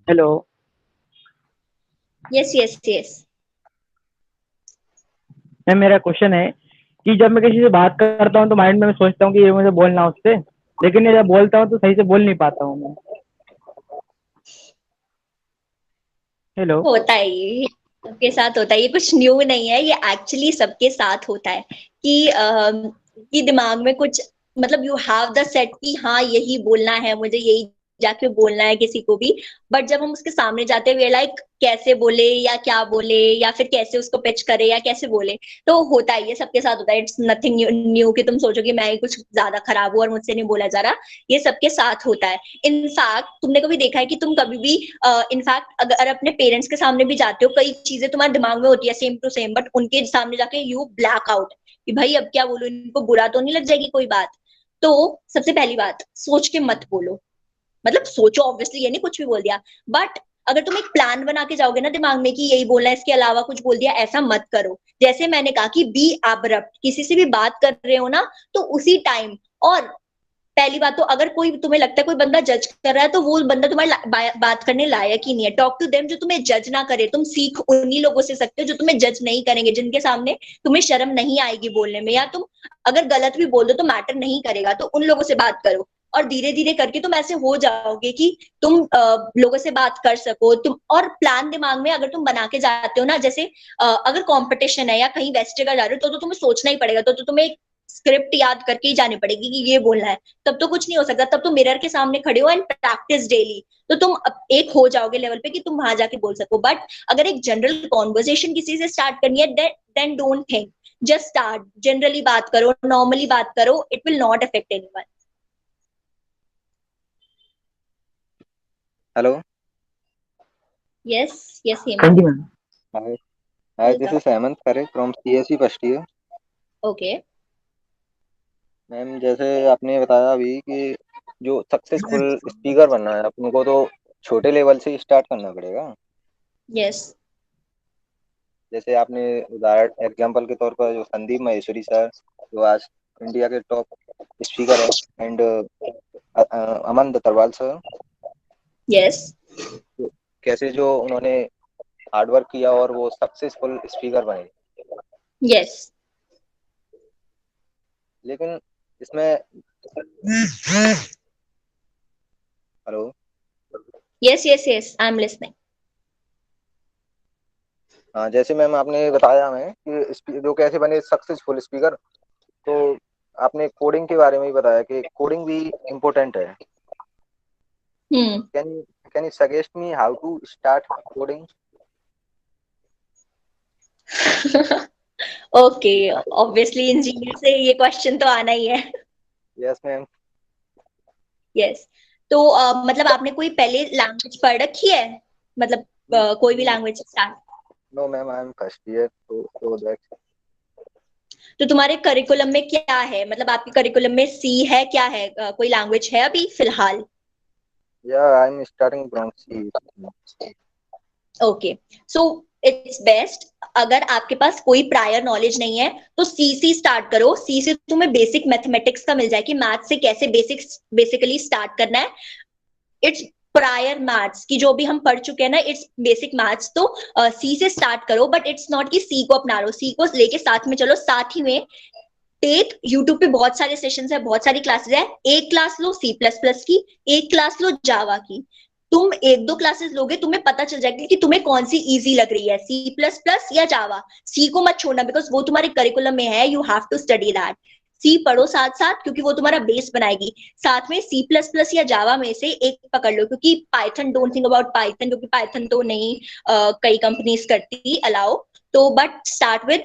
hello yes yes yes. Ma'am, मेरा क्वेश्चन है कि जब मैं किसी से बात करता हूँ तो माइंड में मैं सोचता हूँ कि ये मुझे बोलना है उससे, लेकिन ये जब बोलता हूँ तो सही से बोल नहीं पाता हूँ मैं। हेलो। होता है ये, सबके साथ होता है, ये कुछ न्यू नहीं है, ये एक्चुअली सबके साथ होता है कि दिमाग में कुछ, मतलब यू हैव द सेट कि हाँ यही बोलना है मुझे, यही जाके बोलना है किसी को भी। बट जब हम उसके सामने जाते हैं वी लाइक कैसे बोले या क्या बोले, या फिर कैसे उसको पिच करे या कैसे बोले। तो होता है, ये सबके साथ होता है। इट्स नथिंग न्यू कि तुम सोचो कि मैं ही कुछ ज्यादा खराब हूँ और मुझसे नहीं बोला जा रहा। ये सबके साथ होता है। इनफैक्ट तुमने कभी देखा है कि तुम कभी भी, इनफैक्ट अगर अपने पेरेंट्स के सामने भी जाते हो, कई चीजें तुम्हारे दिमाग में होती है सेम टू सेम, बट उनके सामने जाके यू ब्लैक आउट कि भाई अब क्या बोलूं, इनको बुरा तो नहीं लग जाएगी कोई बात। तो सबसे पहली बात, सोच के मत बोलो। मतलब सोचो ऑब्वियसली, ये नहीं कुछ भी बोल दिया, बट अगर तुम एक प्लान बना के जाओगे ना दिमाग में कि यही बोलना है, इसके अलावा कुछ बोल दिया, ऐसा मत करो। जैसे मैंने कहा कि बी एब्रप्ट, किसी से भी बात कर रहे हो ना तो उसी टाइम। और पहली बात तो अगर कोई तुम्हें लगता है कोई बंदा जज कर रहा है, तो वो बंदा तुम्हारी बात करने लायक ही नहीं है। टॉक टू देम जो तुम्हें जज ना करे। तुम सीख उन्हीं लोगों से सकते हो जो तुम्हें जज नहीं करेंगे, जिनके सामने तुम्हें शर्म नहीं आएगी बोलने में, या तुम अगर गलत भी बोल दो तो मैटर नहीं करेगा, तो उन लोगों से बात करो। और धीरे धीरे करके तुम ऐसे हो जाओगे कि तुम लोगों से बात कर सको तुम। और प्लान दिमाग में अगर तुम बना के जाते हो ना, जैसे अगर कंपटीशन है या कहीं वेस्ट जगह जा रहे हो, तो तुम्हें सोचना ही पड़ेगा, तो तुम्हें स्क्रिप्ट याद करके ही जानी पड़ेगी कि ये बोलना है। तब तो कुछ नहीं हो सकता, तब तो मिरर के सामने खड़े हो एंड प्रैक्टिस डेली। तो तुम एक हो जाओगे लेवल पे कि तुम वहां जाके बोल सको। बट अगर एक जनरल कॉन्वर्जेशन किसी से स्टार्ट करनी है, then don't think, just start. Generally बात करो, नॉर्मली बात करो, it will not affect anyone. Hello yes yes thank Hemant. You ma'am. Hi hi this welcome. Is Hemant Khare from CSC first year. Okay. Ma'am जैसे आपने बताया अभी कि जो सक्सेसफुल स्पीकर बनना है अपन को तो छोटे लेवल से स्टार्ट करना पड़ेगा। यस। जैसे आपने उदाहरण एग्जांपल के तौर पर जो संदीप महेश्वरी सर, जो आज इंडिया के टॉप स्पीकर है, एंड अमन दतरवाल सर, यस। तो कैसे जो उन्होंने हार्डवर्क किया और वो सक्सेसफुल स्पीकर बने। यस। लेकिन इसमें hello yes yes yes I am listening. हाँ, जैसे मैम आपने बताया हमें कि जो कैसे बने सक्सेसफुल स्पीकर, तो आपने कोडिंग के बारे में भी बताया कि कोडिंग भी इम्पोर्टेंट है। Can you suggest me how to start coding? Okay, obviously engineer से ये क्वेश्चन तो आना ही है। Yes, ma'am. यस। तो मतलब आपने कोई पहले लैंग्वेज पढ़ रखी है, मतलब कोई भी language start? No, ma'am. I am first year, so that's. तो तुम्हारे करिकुलम में क्या है, मतलब आपके करिकुलम में सी है, क्या है, कोई लैंग्वेज है अभी फिलहाल? Yeah, I'm starting from C. Okay, so it's best, अगर आपके पास कोई प्रायर नॉलेज नहीं है तो सी से स्टार्ट करो। सी से तुम्हें बेसिक मैथमेटिक्स का मिल जाए कि मैथ से कैसे बेसिकली स्टार्ट करना है। इट्स प्रायर मैथ्स की जो भी हम पढ़ चुके हैं ना, इट्स बेसिक मैथ्स। तो सी से स्टार्ट करो, बट इट्स नॉट कि सी को अपना लो, सी को लेके साथ में चलो। साथ ही में टेक यूट्यूब पे बहुत सारे सेशंस है, बहुत सारी क्लासेस है। एक क्लास लो सी प्लस प्लस की, एक क्लास लो जावा की। तुम एक दो क्लासेस लोगे, तुम्हें पता चल जाएगा कि तुम्हें कौन सी इजी लग रही है, सी प्लस प्लस या जावा। सी को मत छोड़ना, बिकॉज वो तुम्हारे करिकुलम में है, you have to study that. C पढ़ो साथ साथ, क्योंकि वो तुम्हारा बेस बनाएगी। साथ में सी प्लस प्लस या जावा में से एक पकड़ लो, क्योंकि Python, don't think about Python, क्योंकि पाइथन तो नहीं कई कंपनीज करती अलाउ। तो but start with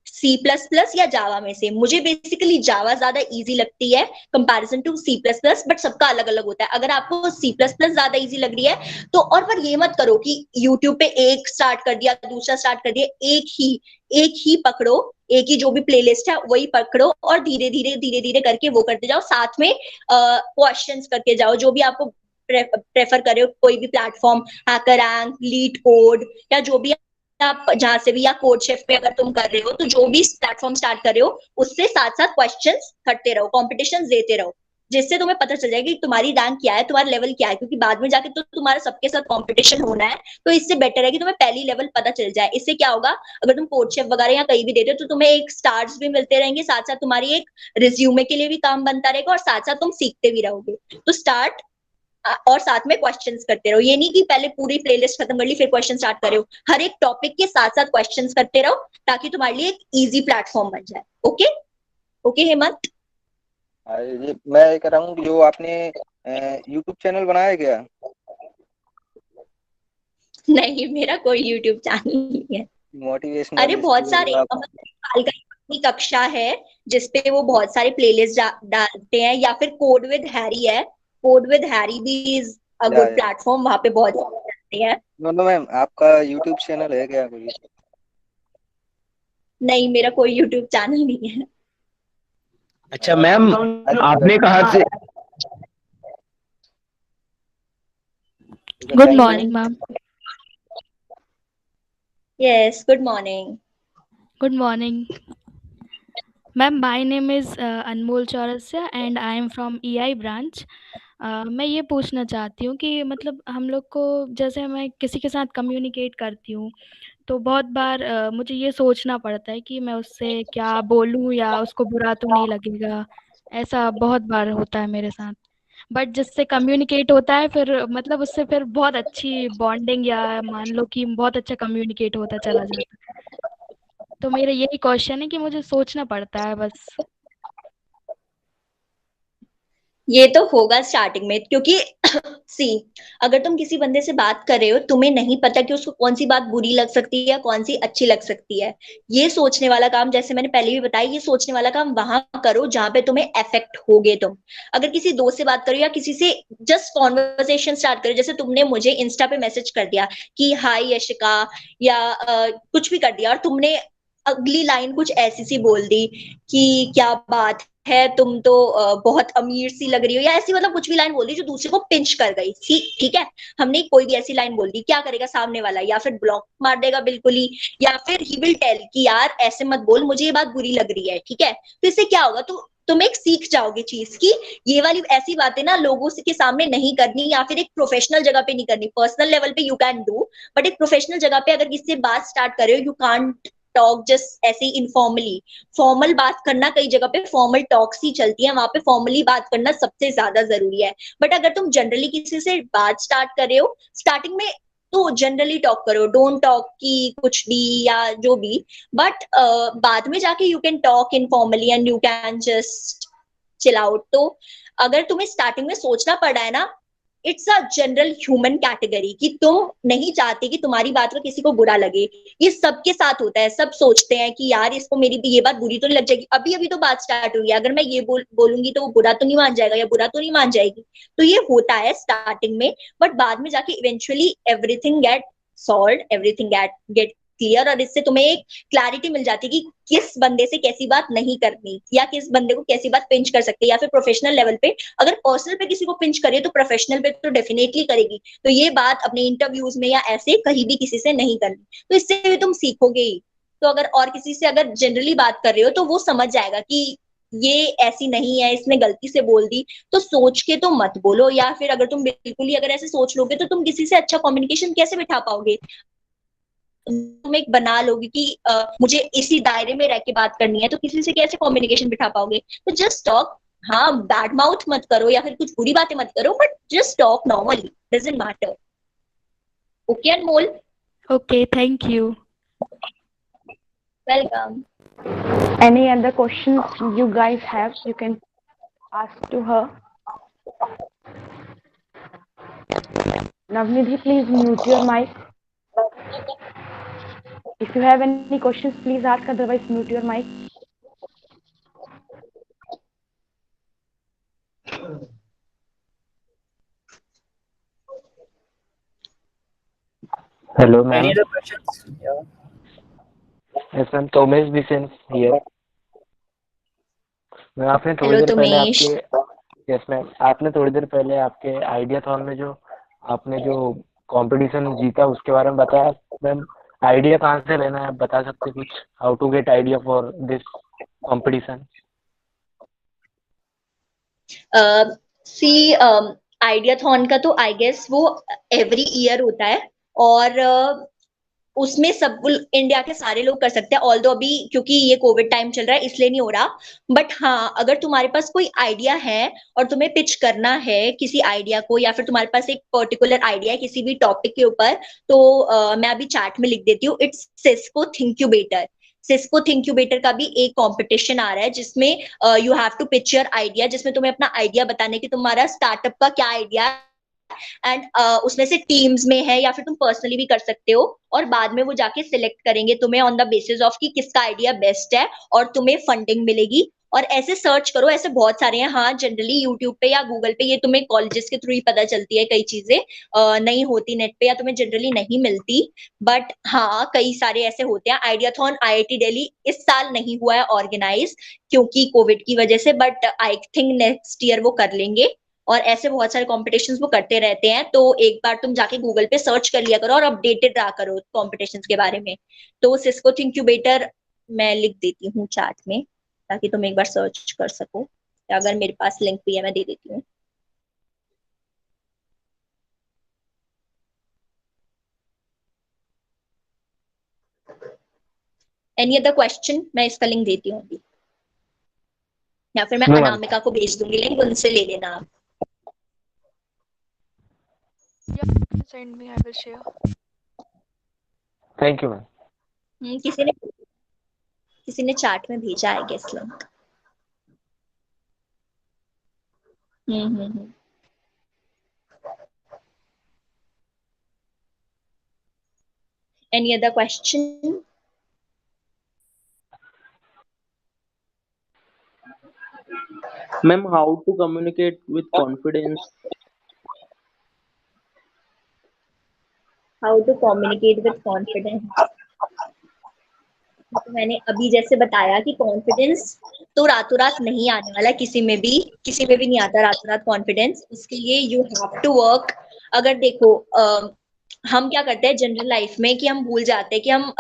C plus plus या जावा में से। मुझे बेसिकली जावा ज्यादा इजी लगती है comparison to C plus plus, but सबका अलग अलग होता है। अगर आपको सी प्लस प्लस ज्यादा इजी लग रही है तो, और पर ये मत करो कि यूट्यूब पे एक स्टार्ट कर दिया, दूसरा स्टार्ट कर दिया, एक ही पकड़ो, एक ही जो भी प्लेलिस्ट है वही पकड़ो, और धीरे धीरे करके वो करते जाओ। साथ में क्वेश्चंस करके जाओ, जो भी आपको प्रेफर करे हो, कोई भी platform, hacker rank, leet code, या जो भी आप जहां से भी, या कोड शेफ पे अगर तुम कर रहे हो, तो जो भी प्लेटफॉर्म स्टार्ट कर रहे हो उससे साथ साथ क्वेश्चंस करते रहो, कॉम्पिटिशन देते रहो, जिससे तुम्हें पता चल जाएगा कि तुम्हारी रैंक क्या है, तुम्हारा लेवल क्या है। क्योंकि बाद में जाके तो तुम्हारा सबके साथ कंपटीशन होना है, तो इससे बेटर है कि तुम्हें पहली लेवल पता चल जाए। इससे क्या होगा, अगर तुम कोड शेफ वगैरह या कहीं भी देते हो तो तुम्हें एक स्टार्स भी मिलते रहेंगे, साथ साथ तुम्हारी एक रिज्यूमे के लिए भी काम बनता रहेगा, और साथ साथ तुम सीखते भी रहोगे। तो स्टार्ट, और साथ में क्वेश्चंस करते रहो। ये नहीं कि पहले पूरी प्लेलिस्ट खत्म कर ली फिर क्वेश्चन स्टार्ट कर रहे हो, हर एक टॉपिक के साथ साथ क्वेश्चंस करते रहो, ताकि तुम्हारे लिए एक इजी प्लेटफॉर्म बन जाए। Okay okay Hemant. ये मैं ये कह रहा हूँ, जो आपने यूट्यूब चैनल बनाया है क्या? नहीं, मेरा कोई यूट्यूब चैनल नहीं है। मोटिवेशनल अरे बहुत सारे, आप। अपनी कक्षा है जिसपे वो बहुत सारे प्लेलिस्ट डालते हैं, या फिर कोड विद हैरी है, कोड विद हैरी भी इज अ गुड या प्लेटफॉर्म, वहां पे बहुत डालते हैं। नो मैम, आपका यूट्यूब चैनल है क्या कोई? नहीं, मेरा कोई यूट्यूब चैनल नहीं है। अच्छा मैम, आपने कहा से good morning ma'am. Yes, good morning. Good morning ma'am. My name is Anmol Chaurasia and I am from EI branch. मैं ये पूछना चाहती हूँ कि मतलब हम लोग को, जैसे मैं किसी के साथ कम्युनिकेट करती हूँ तो बहुत बार मुझे ये सोचना पड़ता है कि मैं उससे क्या बोलूँ या उसको बुरा तो नहीं लगेगा। ऐसा बहुत बार होता है मेरे साथ। बट जिससे कम्युनिकेट होता है फिर मतलब उससे फिर बहुत अच्छी बॉन्डिंग या मान लो कि बहुत अच्छा कम्युनिकेट होता चला जाता है। तो मेरा यही क्वेश्चन है कि मुझे सोचना पड़ता है बस। ये तो होगा स्टार्टिंग में, क्योंकि सी, अगर तुम किसी बंदे से बात कर रहे हो, तुम्हें नहीं पता कि उसको कौन सी बात बुरी लग सकती है या कौन सी अच्छी लग सकती है। ये सोचने वाला काम, जैसे मैंने पहले भी बताया, ये सोचने वाला काम वहां करो जहां पे तुम्हें अफेक्ट होगे तुम। अगर किसी दोस्त से बात करो या किसी से जस्ट कॉन्वर्सेशन स्टार्ट करो, जैसे तुमने मुझे इंस्टा पे मैसेज कर दिया कि हाय यशिका, या कुछ भी कर दिया, और तुमने अगली लाइन कुछ ऐसी सी बोल दी कि क्या बात है, तुम तो बहुत अमीर सी लग रही हो, या ऐसी मतलब कुछ भी लाइन बोल दी जो दूसरे को पिंच कर गई। ठीक है, हमने कोई भी ऐसी लाइन बोल दी, क्या करेगा सामने वाला? या फिर ब्लॉक मार देगा बिल्कुल ही, या फिर ही विल टेल कि यार ऐसे मत बोल, मुझे ये बात बुरी लग रही है। ठीक है, तो इससे क्या होगा, तो तुम एक सीख जाओगे चीज की, ये वाली ऐसी बातें ना लोगों के सामने नहीं करनी, या फिर एक प्रोफेशनल जगह पे नहीं करनी। पर्सनल लेवल पे यू कैन डू, बट एक प्रोफेशनल जगह पे अगर किसी से बात स्टार्ट कर रहे हो, यू कांट टॉक जस्ट ऐसे इनफॉर्मली। फॉर्मल बात करना, कई जगह पे फॉर्मल टॉक्स ही चलती है, वहां पे फॉर्मली बात करना सबसे ज्यादा जरूरी है। बट अगर तुम जनरली किसी से बात स्टार्ट कर रहे हो, स्टार्टिंग में तो जनरली टॉक करो, डोंट टॉक की कुछ भी या जो भी। बट बाद में जाके you can talk informally and you can just chill out. तो अगर तुम्हें स्टार्टिंग में सोचना पड़ा है ना, it's a general human category कि तुम नहीं चाहते कि तुम्हारी बात का किसी को बुरा लगे। ये सबके साथ होता है, सब सोचते हैं कि यार इसको मेरी ये बात बुरी तो नहीं लग जाएगी, अभी अभी तो बात स्टार्ट हुई है, अगर मैं ये बोलूंगी तो वो बुरा तो नहीं मान जाएगा या बुरा तो नहीं मान जाएगी। तो ये होता है स्टार्टिंग में, बट बाद में जाके eventually everything get solve, everything get clear, और इससे तुम्हें एक क्लैरिटी मिल जाती है कि किस बंदे से कैसी बात नहीं करनी या किस बंदे को कैसी बात पिंच कर सकते हैं, या फिर प्रोफेशनल लेवल पे अगर पर्सनल पे किसी को पिंच करे तो प्रोफेशनल पे तो डेफिनेटली करेगी। तो ये बात अपने इंटरव्यूज में या ऐसे कहीं भी किसी से नहीं करनी, तो इससे भी तुम सीखोगे ही। तो अगर और किसी से अगर जनरली बात कर रहे हो तो वो समझ जाएगा कि ये ऐसी नहीं है, इसने गलती से बोल दी, तो सोच के तो मत बोलो। या फिर अगर तुम बिल्कुल ही अगर ऐसे सोच लोगे तो तुम किसी से अच्छा कम्युनिकेशन कैसे बिठा पाओगे। तुम एक बना लोगे कि मुझे इसी दायरे में रह के बात करनी है, तो किसी से कैसे कम्युनिकेशन बिठा पाओगे। तो जस्ट टॉक, हाँ बैड माउथ मत करो या फिर कुछ बुरी बातें मत करो, but just talk normally, doesn't matter. Okay Anmol? Okay, thank you. Welcome. Any other questions you guys have, you can ask to her. Navnidhi, please mute your mic. If you have any questions, please ask, otherwise mute your mic. Hello, ma'am. Any other questions? Yeah. Yes, ma'am. Tomesh Bisen here. मैं आपने थोड़ी हेलो देर पहले तोमेश। आपके यस मैम, आपने थोड़ी देर पहले आपके आइडियाथॉन में जो आपने जो कंपटीशन जीता उसके बारे में बताया। मैम, आइडिया कहाँ से लेना है, आप बता सकते कुछ? How to get idea for this competition? See ideathon का तो आई गेस वो एवरी ईयर होता है, और उसमें सब इंडिया के सारे लोग कर सकते हैं। ऑल्दो अभी क्योंकि ये कोविड टाइम चल रहा है इसलिए नहीं हो रहा, बट हाँ अगर तुम्हारे पास कोई आइडिया है और तुम्हें पिच करना है किसी आइडिया को, या फिर तुम्हारे पास एक पर्टिकुलर आइडिया है किसी भी टॉपिक के ऊपर, तो मैं अभी चैट में लिख देती हूँ, it's Cisco Thinkubator. Cisco Thinkubator का भी एक कंपटीशन आ रहा है जिसमें you have to pitch your idea, जिसमें तुम्हें अपना आइडिया बताने की तुम्हारा स्टार्टअप का क्या आइडिया, एंड उसमें से टीम्स में है या फिर तुम पर्सनली भी कर सकते हो, और बाद में वो जाके सिलेक्ट करेंगे तुम्हें ऑन द बेसिस ऑफ कि किसका आइडिया बेस्ट है, और तुम्हें फंडिंग मिलेगी। और ऐसे सर्च करो, ऐसे बहुत सारे हैं। हाँ जनरली यूट्यूब पे या गूगल पे ये तुम्हें कॉलेजेस के थ्रू ही पता चलती है, कई चीजें नहीं होती नेट पे या तुम्हें जनरली नहीं मिलती, बट हाँ कई सारे ऐसे होते हैं। आइडियाथॉन आईआईटी दिल्ली इस साल नहीं हुआ है ऑर्गेनाइज क्योंकि कोविड की वजह से, but I think next year वो कर लेंगे। और ऐसे बहुत सारे कॉम्पिटिशन्स वो करते रहते हैं, तो एक बार तुम जाके गूगल पे सर्च कर लिया करो और अपडेटेड रहा करो कॉम्पिटिशन्स के बारे में। तो सिस्को थिंक्यूबेटर मैं लिख देती हूँ चैट में ताकि तुम एक बार सर्च कर सको, अगर मेरे पास लिंक भी है मैं दे देती हूँ। Any other question? मैं इसका लिंक देती हूँ अभी, या फिर मैं No, ma'am. अनामिका को भेज दूंगी लिंक, उनसे ले लेना आप। Yeah, you can send me. I will share. Thank you ma'am. किसी ने चैट में भेजा है guess link. Hmm. Any other question? Ma'am, how to communicate with confidence? How to communicate with confidence? तो मैंने अभी जैसे बताया कि कॉन्फिडेंस तो रातों रात नहीं आने वाला, किसी में भी नहीं आता रातों रात कॉन्फिडेंस। उसके लिए यू हैव टू वर्क। अगर देखो हम क्या करते हैं जनरल लाइफ में कि हम भूल जाते हैं कि हम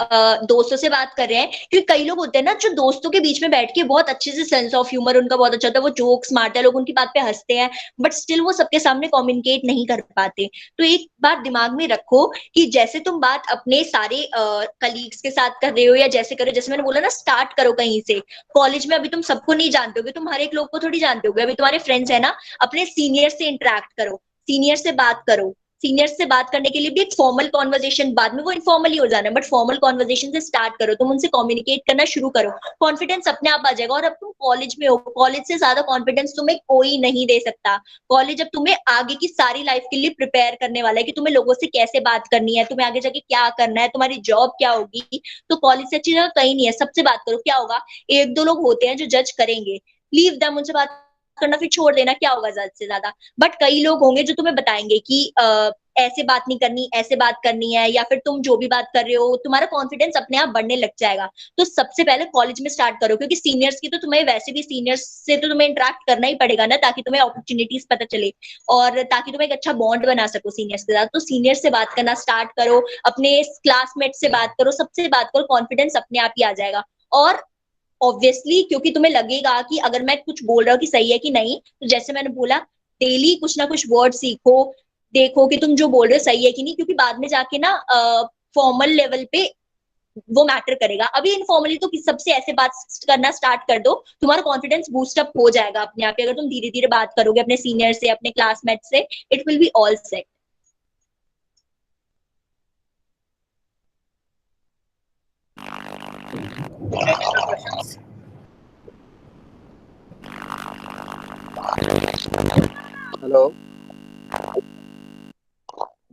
दोस्तों से बात कर रहे हैं, क्योंकि कई लोग होते हैं ना जो दोस्तों के बीच में बैठ के बहुत अच्छे से सेंस ऑफ ह्यूमर उनका बहुत अच्छा होता है, वो जोक्स मारते हैं, लोग उनकी बात पे हंसते हैं, बट स्टिल वो सबके सामने कम्युनिकेट नहीं कर पाते। तो एक बात दिमाग में रखो कि जैसे तुम बात अपने सारे कलीग्स के साथ कर रहे हो या जैसे करो, जैसे मैंने बोला ना स्टार्ट करो कहीं से। कॉलेज में अभी तुम सबको नहीं जानते होगे, तुम हर एक लोग को थोड़ी जानते होगे, अभी तुम्हारे फ्रेंड्स है ना, अपने सीनियर से इंटरेक्ट करो, सीनियर से बात करो, सीनियर्स से बात करने के लिए भी एक फॉर्मल कॉन्वर्जेशन, बाद में वो इनफॉर्मल ही हो जाना है, बट फॉर्मल कॉन्वर्जेशन से स्टार्ट करो, तुम उनसे कम्युनिकेट करना शुरू करो, कॉन्फिडेंस अपने आप आ जाएगा। और अब तुम कॉलेज में हो, कॉलेज से ज्यादा कॉन्फिडेंस तुम्हें कोई नहीं दे सकता। कॉलेज अब तुम्हें आगे की सारी लाइफ के लिए प्रिपेयर करने वाला है कि तुम्हें लोगों से कैसे बात करनी है, तुम्हें आगे जाके क्या करना है, तुम्हारी जॉब क्या होगी। तो कॉलेज से अच्छी जगह कहीं नहीं है। सबसे बात करो, क्या होगा, एक दो लोग होते हैं जो जज करेंगे, लीव देम, उनसे बात करना फिर छोड़ देना, क्या होगा ज्यादा से ज्यादा। बट कई लोग होंगे जो तुम्हें बताएंगे कि ऐसे बात नहीं करनी, ऐसे बात करनी है, या फिर तुम जो भी बात कर रहे हो तुम्हारा कॉन्फिडेंस अपने आप बढ़ने लग जाएगा। तो सबसे पहले कॉलेज में स्टार्ट करो, क्योंकि सीनियर्स की तो तुम्हें वैसे भी, सीनियर्स से तो तुम्हें इंटरेक्ट करना ही पड़ेगा ना, ताकि तुम्हें अपॉर्चुनिटीज पता चले और ताकि तुम एक अच्छा बॉन्ड बना सको सीनियर्स के साथ। तो सीनियर से बात करना स्टार्ट करो, अपने क्लासमेट से बात करो, सबसे बात करो, कॉन्फिडेंस अपने आप ही आ जाएगा। और ऑब्वियसली क्योंकि तुम्हें लगेगा कि अगर मैं कुछ बोल रहा हूँ कि सही है कि नहीं, तो जैसे मैंने बोला, डेली कुछ ना कुछ वर्ड सीखो, देखो कि तुम जो बोल रहे हो सही है कि नहीं, क्योंकि बाद में जाके ना फॉर्मल लेवल पे वो मैटर करेगा। अभी इनफॉर्मली तो सबसे ऐसे बात करना स्टार्ट कर दो, तुम्हारा कॉन्फिडेंस बूस्ट अप हो जाएगा अपने आप ही। अगर तुम धीरे धीरे बात करोगे अपने सीनियर से, अपने क्लासमेट से, it will be all set. Any other questions? Hello.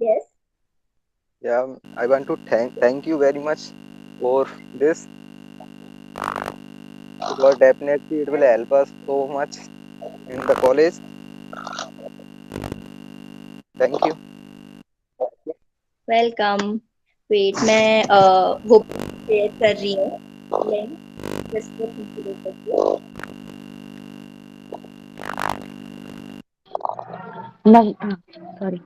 Yes. Yeah, I want to thank you very much for this, because definitely it will help us so much in the college. Thank you. Welcome. Wait, मैं वो शेयर कर रही हूँ लिंक, जिसको तुम शुरू करती हो। Sorry.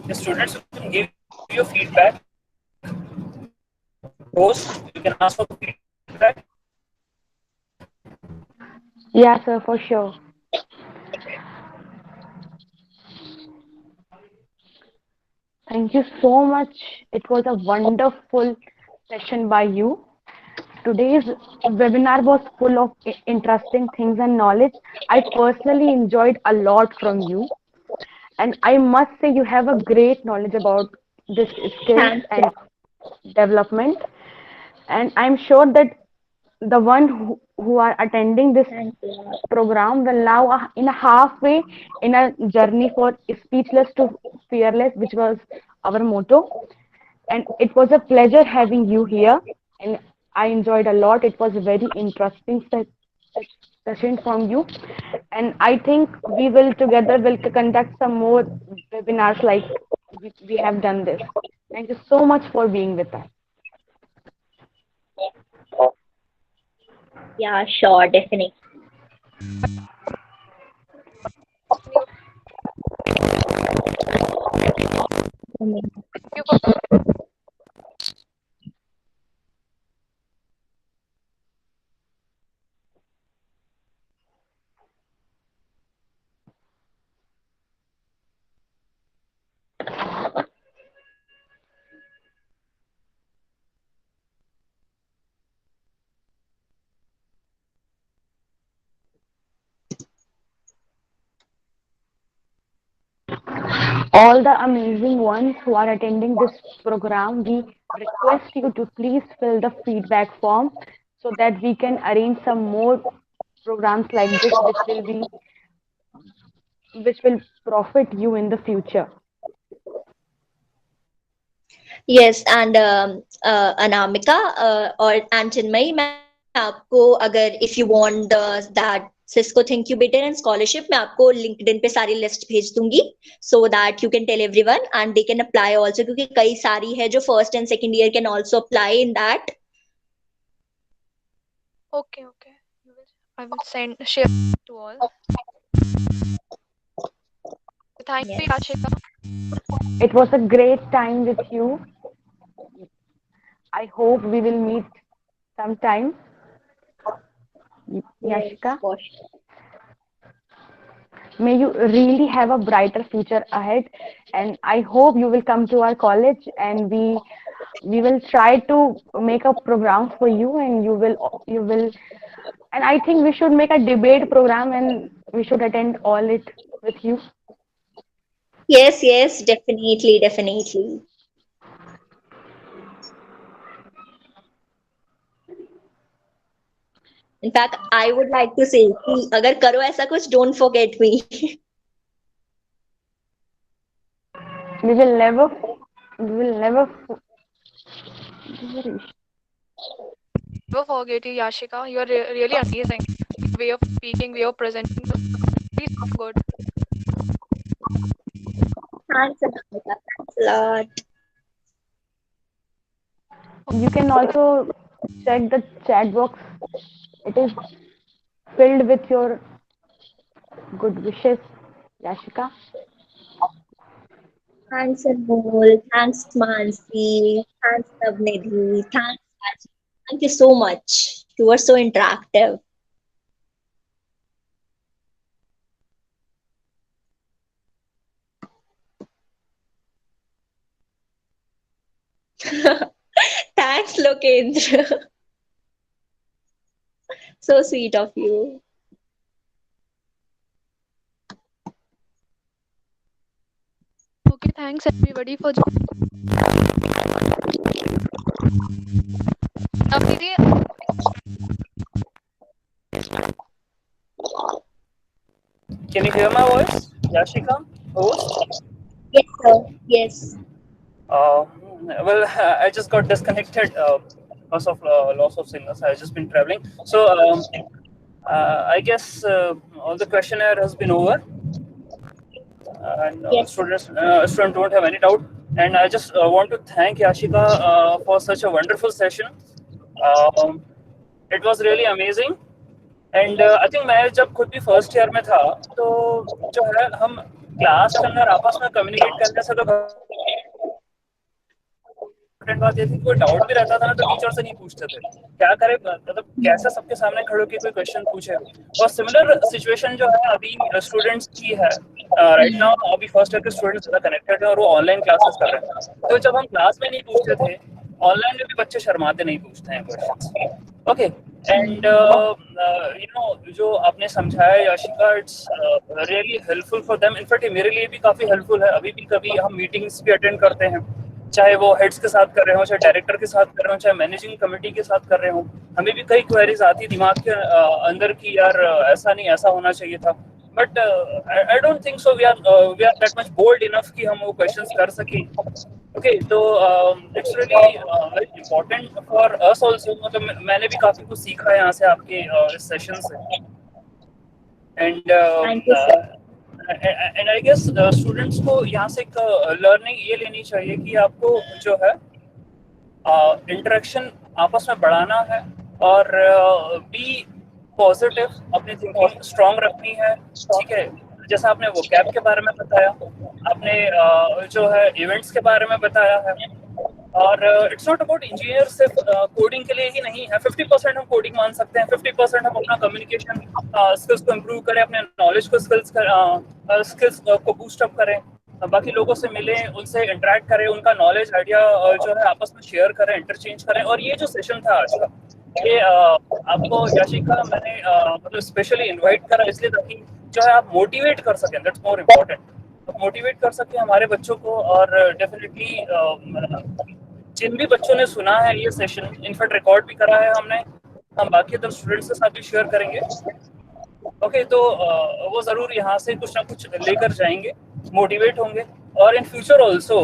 The students who can give you feedback, post, you can ask for feedback. Yeah, sir, for sure. Thank you so much. It was a wonderful session by you. Today's webinar was full of interesting things and knowledge. I personally enjoyed a lot from you. And I must say, you have a great knowledge about this skills Thank you. and development. And I'm sure that the one who are attending this Thank you. program will now in a halfway in a journey for speechless to fearless, which was our motto. And it was a pleasure having you here, and I enjoyed a lot. It was a very interesting session from you, and I think we will together will conduct some more webinars like we have done this. Thank you so much for being with us. Yeah, sure, definitely. Thank you for All the amazing ones who are attending this program, we request you to please fill the feedback form so that we can arrange some more programs like this, which will profit you in the future. Yes, and Anamika or Chinmay, मैं आपको अगर if you want that Cisco Think Incubator and Scholarship, मैं आपको LinkedIn पे सारी लिस्ट भेज दूंगी, so that you can tell everyone and they can apply also, क्योंकि कई सारी है जो first and second year can also apply in that. Okay, okay. I will share to all. Thank you, Yes. Yashika. It was a great time with you. I hope we will meet sometime. Yes, Yashika, for sure. may you really have a brighter future ahead, and I hope you will come to our college and we will try to make a program for you, and you will and I think we should make a debate program and we should attend all it with you? Yes, definitely. In fact, I would like to say कि अगर करो ऐसा कुछ, don't forget me. We will never, we will never. Never forget you, Yashika. You're really amazing. Way of speaking, way of presenting. Really so good. Thanks, Anamika. Thanks a lot. You can also check the chat box. It is filled with your good wishes, Yashika. Thanks, Anmol. Thanks, Mansi. Thanks, Navnidhi. Thanks, Raji. Thank you so much. You were so interactive. Thanks, Lokendra. So sweet of you. Okay, thanks everybody for joining. Navneet, Can you hear my voice, Yashika, host? Yes, sir. Yes. Well, I just got disconnected because of loss of signals. I've just been traveling. So I guess all the questionnaire has been over, and Yes. students don't have any doubt. And I just want to thank Yashika for such a wonderful session. Um, it was really amazing. And I think मैं जब खुद भी फर्स्ट ईयर में था तो जो है हम क्लास के अंदर आपस में कम्युनिकेट करने से तो इम्पोर्टेंट बात ये थी, कोई डाउट भी रहता था ना तो टीचर से नहीं पूछते थे, क्या करे, मतलब कैसे सबके सामने खड़े होकर कोई क्वेश्चन पूछे। और सिमिलर सिचुएशन जो है अभी स्टूडेंट्स की है राइट नाउ। अभी फर्स्ट ईयर के स्टूडेंट्स ज़्यादा कनेक्टेड है और वो ऑनलाइन क्लासेस कर रहे हैं। तो जब हम क्लास में नहीं पूछते थे, ऑनलाइन में भी बच्चे शर्माते नहीं पूछते हैं क्वेश्चंस। ओके, एंड जो आपने समझाया Yashika, it's really helpful for them. In fact मेरे लिए भी काफ़ी हेल्पफुल है। अभी भी कभी हम मीटिंग्स भी अटेंड करते हैं, चाहे वो हेड्स के साथ कर रहे हो, चाहे डायरेक्टर के साथ कर रहे हो, चाहे मैनेजिंग कमेटी के साथ कर रहे हो। हमें भी कई क्वेरीज आती दिमाग के अंदर की, यार ऐसा नहीं, ऐसा होना चाहिए था। But I don't think so we are that much bold enough कि हम वो क्वेश्चंस कर सकें। ओके, तो it's really very important for us also. मतलब मैंने भी काफी कुछ सीखा है यहाँ से, आपके इस सेशन से। And Thank you, sir. And I guess students को यहाँ से एक लर्निंग ये लेनी चाहिए कि आपको जो है इंटरेक्शन आपस में बढ़ाना है और बी पॉजिटिव, अपनी थिंकिंग स्ट्रांग रखनी है। ठीक है, जैसा आपने वो कैब के बारे में बताया, आपने जो है इवेंट्स के बारे में बताया है। और इट्स नॉट अबाउट इंजीनियर सिर्फ कोडिंग के लिए ही नहीं है। 50% हम कोडिंग मान सकते हैं, 50% हम अपना कम्युनिकेशन स्किल्स को इम्प्रूव करें, अपने नॉलेज को स्किल्स को बूस्ट अप करें, बाकी लोगों से मिलें, उनसे इंटरेक्ट करें, उनका नॉलेज आइडिया जो है आपस में शेयर करें, इंटरचेंज करें। और ये जो सेशन था आज का, ये आपको याशिका मैंने मतलब स्पेशली इन्वाइट करा इसलिए ताकि जो है आप मोटिवेट कर सकें, दैट्स मोर इम्पोर्टेंट। मोटिवेट कर सकें हमारे बच्चों को। और डेफिनेटली जिन भी बच्चों ने सुना है ये सेशन, इनफैक्ट रिकॉर्ड भी करा है हमने, हम बाकी अदर स्टूडेंट्स के साथ भी शेयर करेंगे। ओके, तो वो ज़रूर यहाँ से कुछ ना कुछ लेकर जाएंगे, मोटिवेट होंगे। और इन फ्यूचर ऑल्सो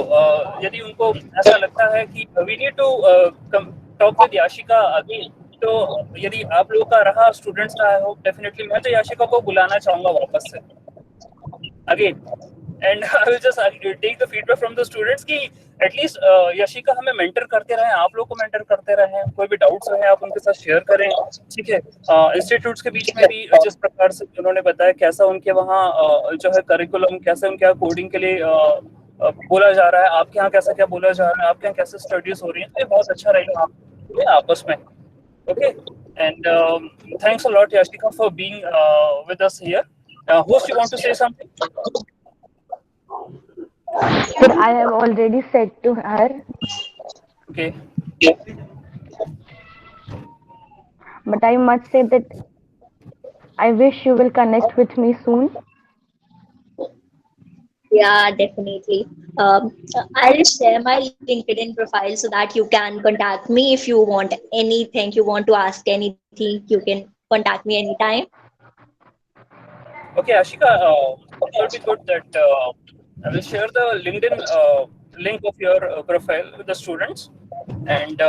यदि उनको ऐसा लगता है कि we need to talk with Yashika again, तो यदि आप लोगों का रहा, स्टूडेंट्स का है, डेफिनेटली मैं तो याशिका को बुलाना चाहूँगा वापस से again. And I will just take the feedback from the students कि एटलीस्ट यशिका हमें मेंटर करते रहें, आप लोग को मेंटर करते रहें, कोई भी डाउट्स रहे आप उनके साथ शेयर करें। ठीक है, इंस्टीट्यूट्स के बीच में भी जिस प्रकार से उन्होंने बताया कैसा उनके वहाँ जो है करिकुलम, कैसे उनके यहाँ कोडिंग के लिए बोला जा रहा है, आपके यहाँ कैसा क्या बोला जा रहा है, आपके यहाँ कैसे स्टडीज हो रही हैं, तो ये बहुत अच्छा रहेगा आपस में। Okay, and thanks a lot Yashika for being with us here. Host, you want to say something? Sir, I have already said to her. Okay. But I must say that I wish you will connect with me soon. Yeah, definitely. I'll share my LinkedIn profile so that you can contact me if you want anything, you want to ask anything, you can contact me anytime. Okay, Ashika, it will be good that I will share the LinkedIn link of your profile with the students. And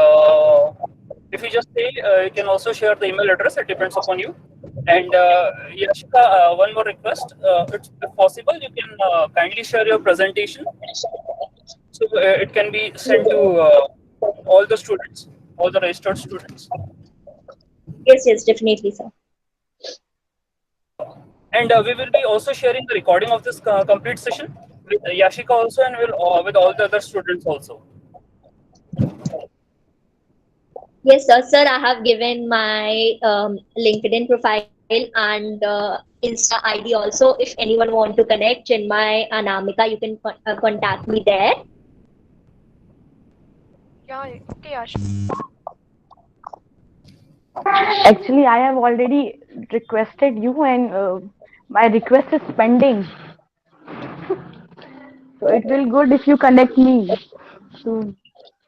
if you just say, you can also share the email address, it depends upon you. And yeah, Ashika, one more request. If possible, you can kindly share your presentation so it can be sent to all the students, all the registered students. Yes, yes, definitely, sir. And we will be also sharing the recording of this complete session with Yashika also, and will with all the other students also. Yes, sir. Sir, I have given my LinkedIn profile and Insta ID also. If anyone want to connect in my Anamika, you can contact me there. Yeah, okay, Yash. Actually, I have already requested you, and my request is pending. So it will good if you connect me. So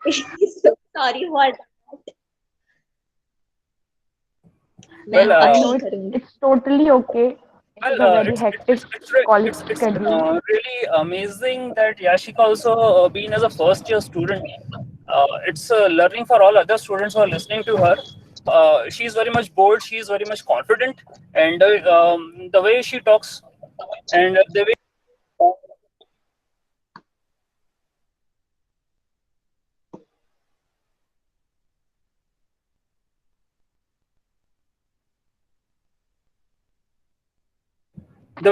So sorry for that. मैं Well, अब no, नहीं it's करूँगी. it's totally okay. It is a very hectic college it's schedule. really amazing that Yashika also being as a first year student. It's learning for all other students who are listening to her. She is very much bold. She is very much confident, and the way she talks and the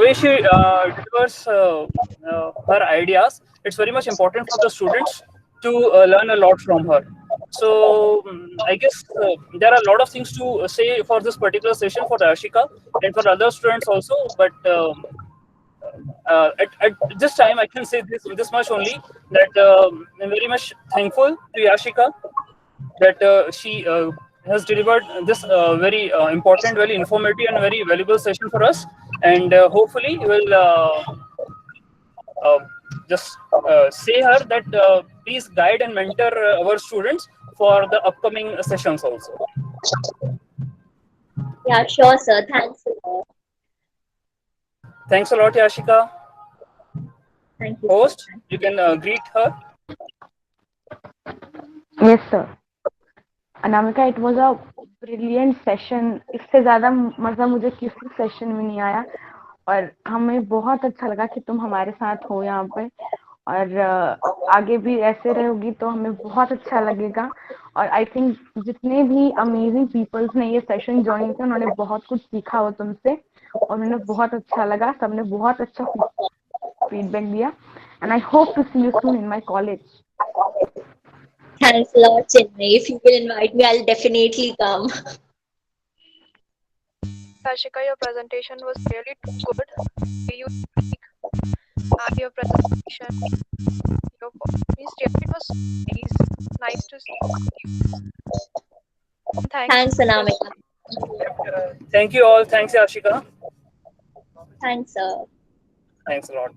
way she delivers her ideas, it's very much important for the students to learn a lot from her. So I guess there are a lot of things to say for this particular session for Ashika and for other students also. But at this time, I can say this much only, that I'm very much thankful to Yashika that she has delivered this very important, very informative, and very valuable session for us. And hopefully, we'll uh, just say her that please guide and mentor our students for the upcoming sessions also. Yeah, sure, sir. Thanks a lot. Thanks a lot, Yashika. Thank you, sir. Host, you can greet her. Yes, sir. Anamika, it was a brilliant session. इससे ज़्यादा मज़ा मुझे किसी सेशन में नहीं आया, और हमें बहुत अच्छा लगा कि तुम हमारे साथ हो यहाँ पे, और आगे भी ऐसे रहोगी तो हमें बहुत अच्छा लगेगा. और आई थिंक जितने भी अमेजिंग पीपल्स ने ये सेशन ज्वाइन किया, उन्होंने बहुत कुछ सीखा हो तुमसे, और उन्हें बहुत अच्छा लगा. सबने बहुत अच्छा फीडबैक दिया, and I hope to see you soon in my college. Thanks a lot, Chinmay. If you will invite me, I'll definitely come. Yashika, your presentation was really too good. The way you speak and your presentation, your means really it was nice to see you. Thanks Thanks, for Anamika. Thank you all. Thanks, Yashika. Thanks, sir. Thanks a lot.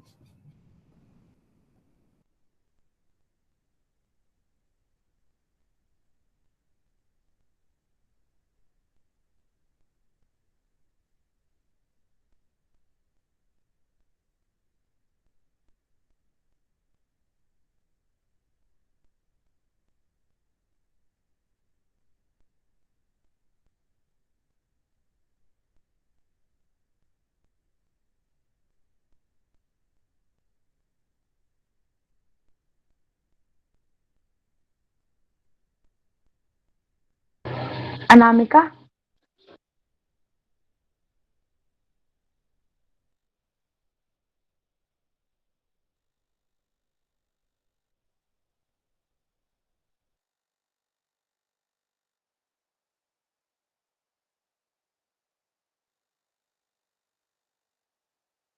Anamika,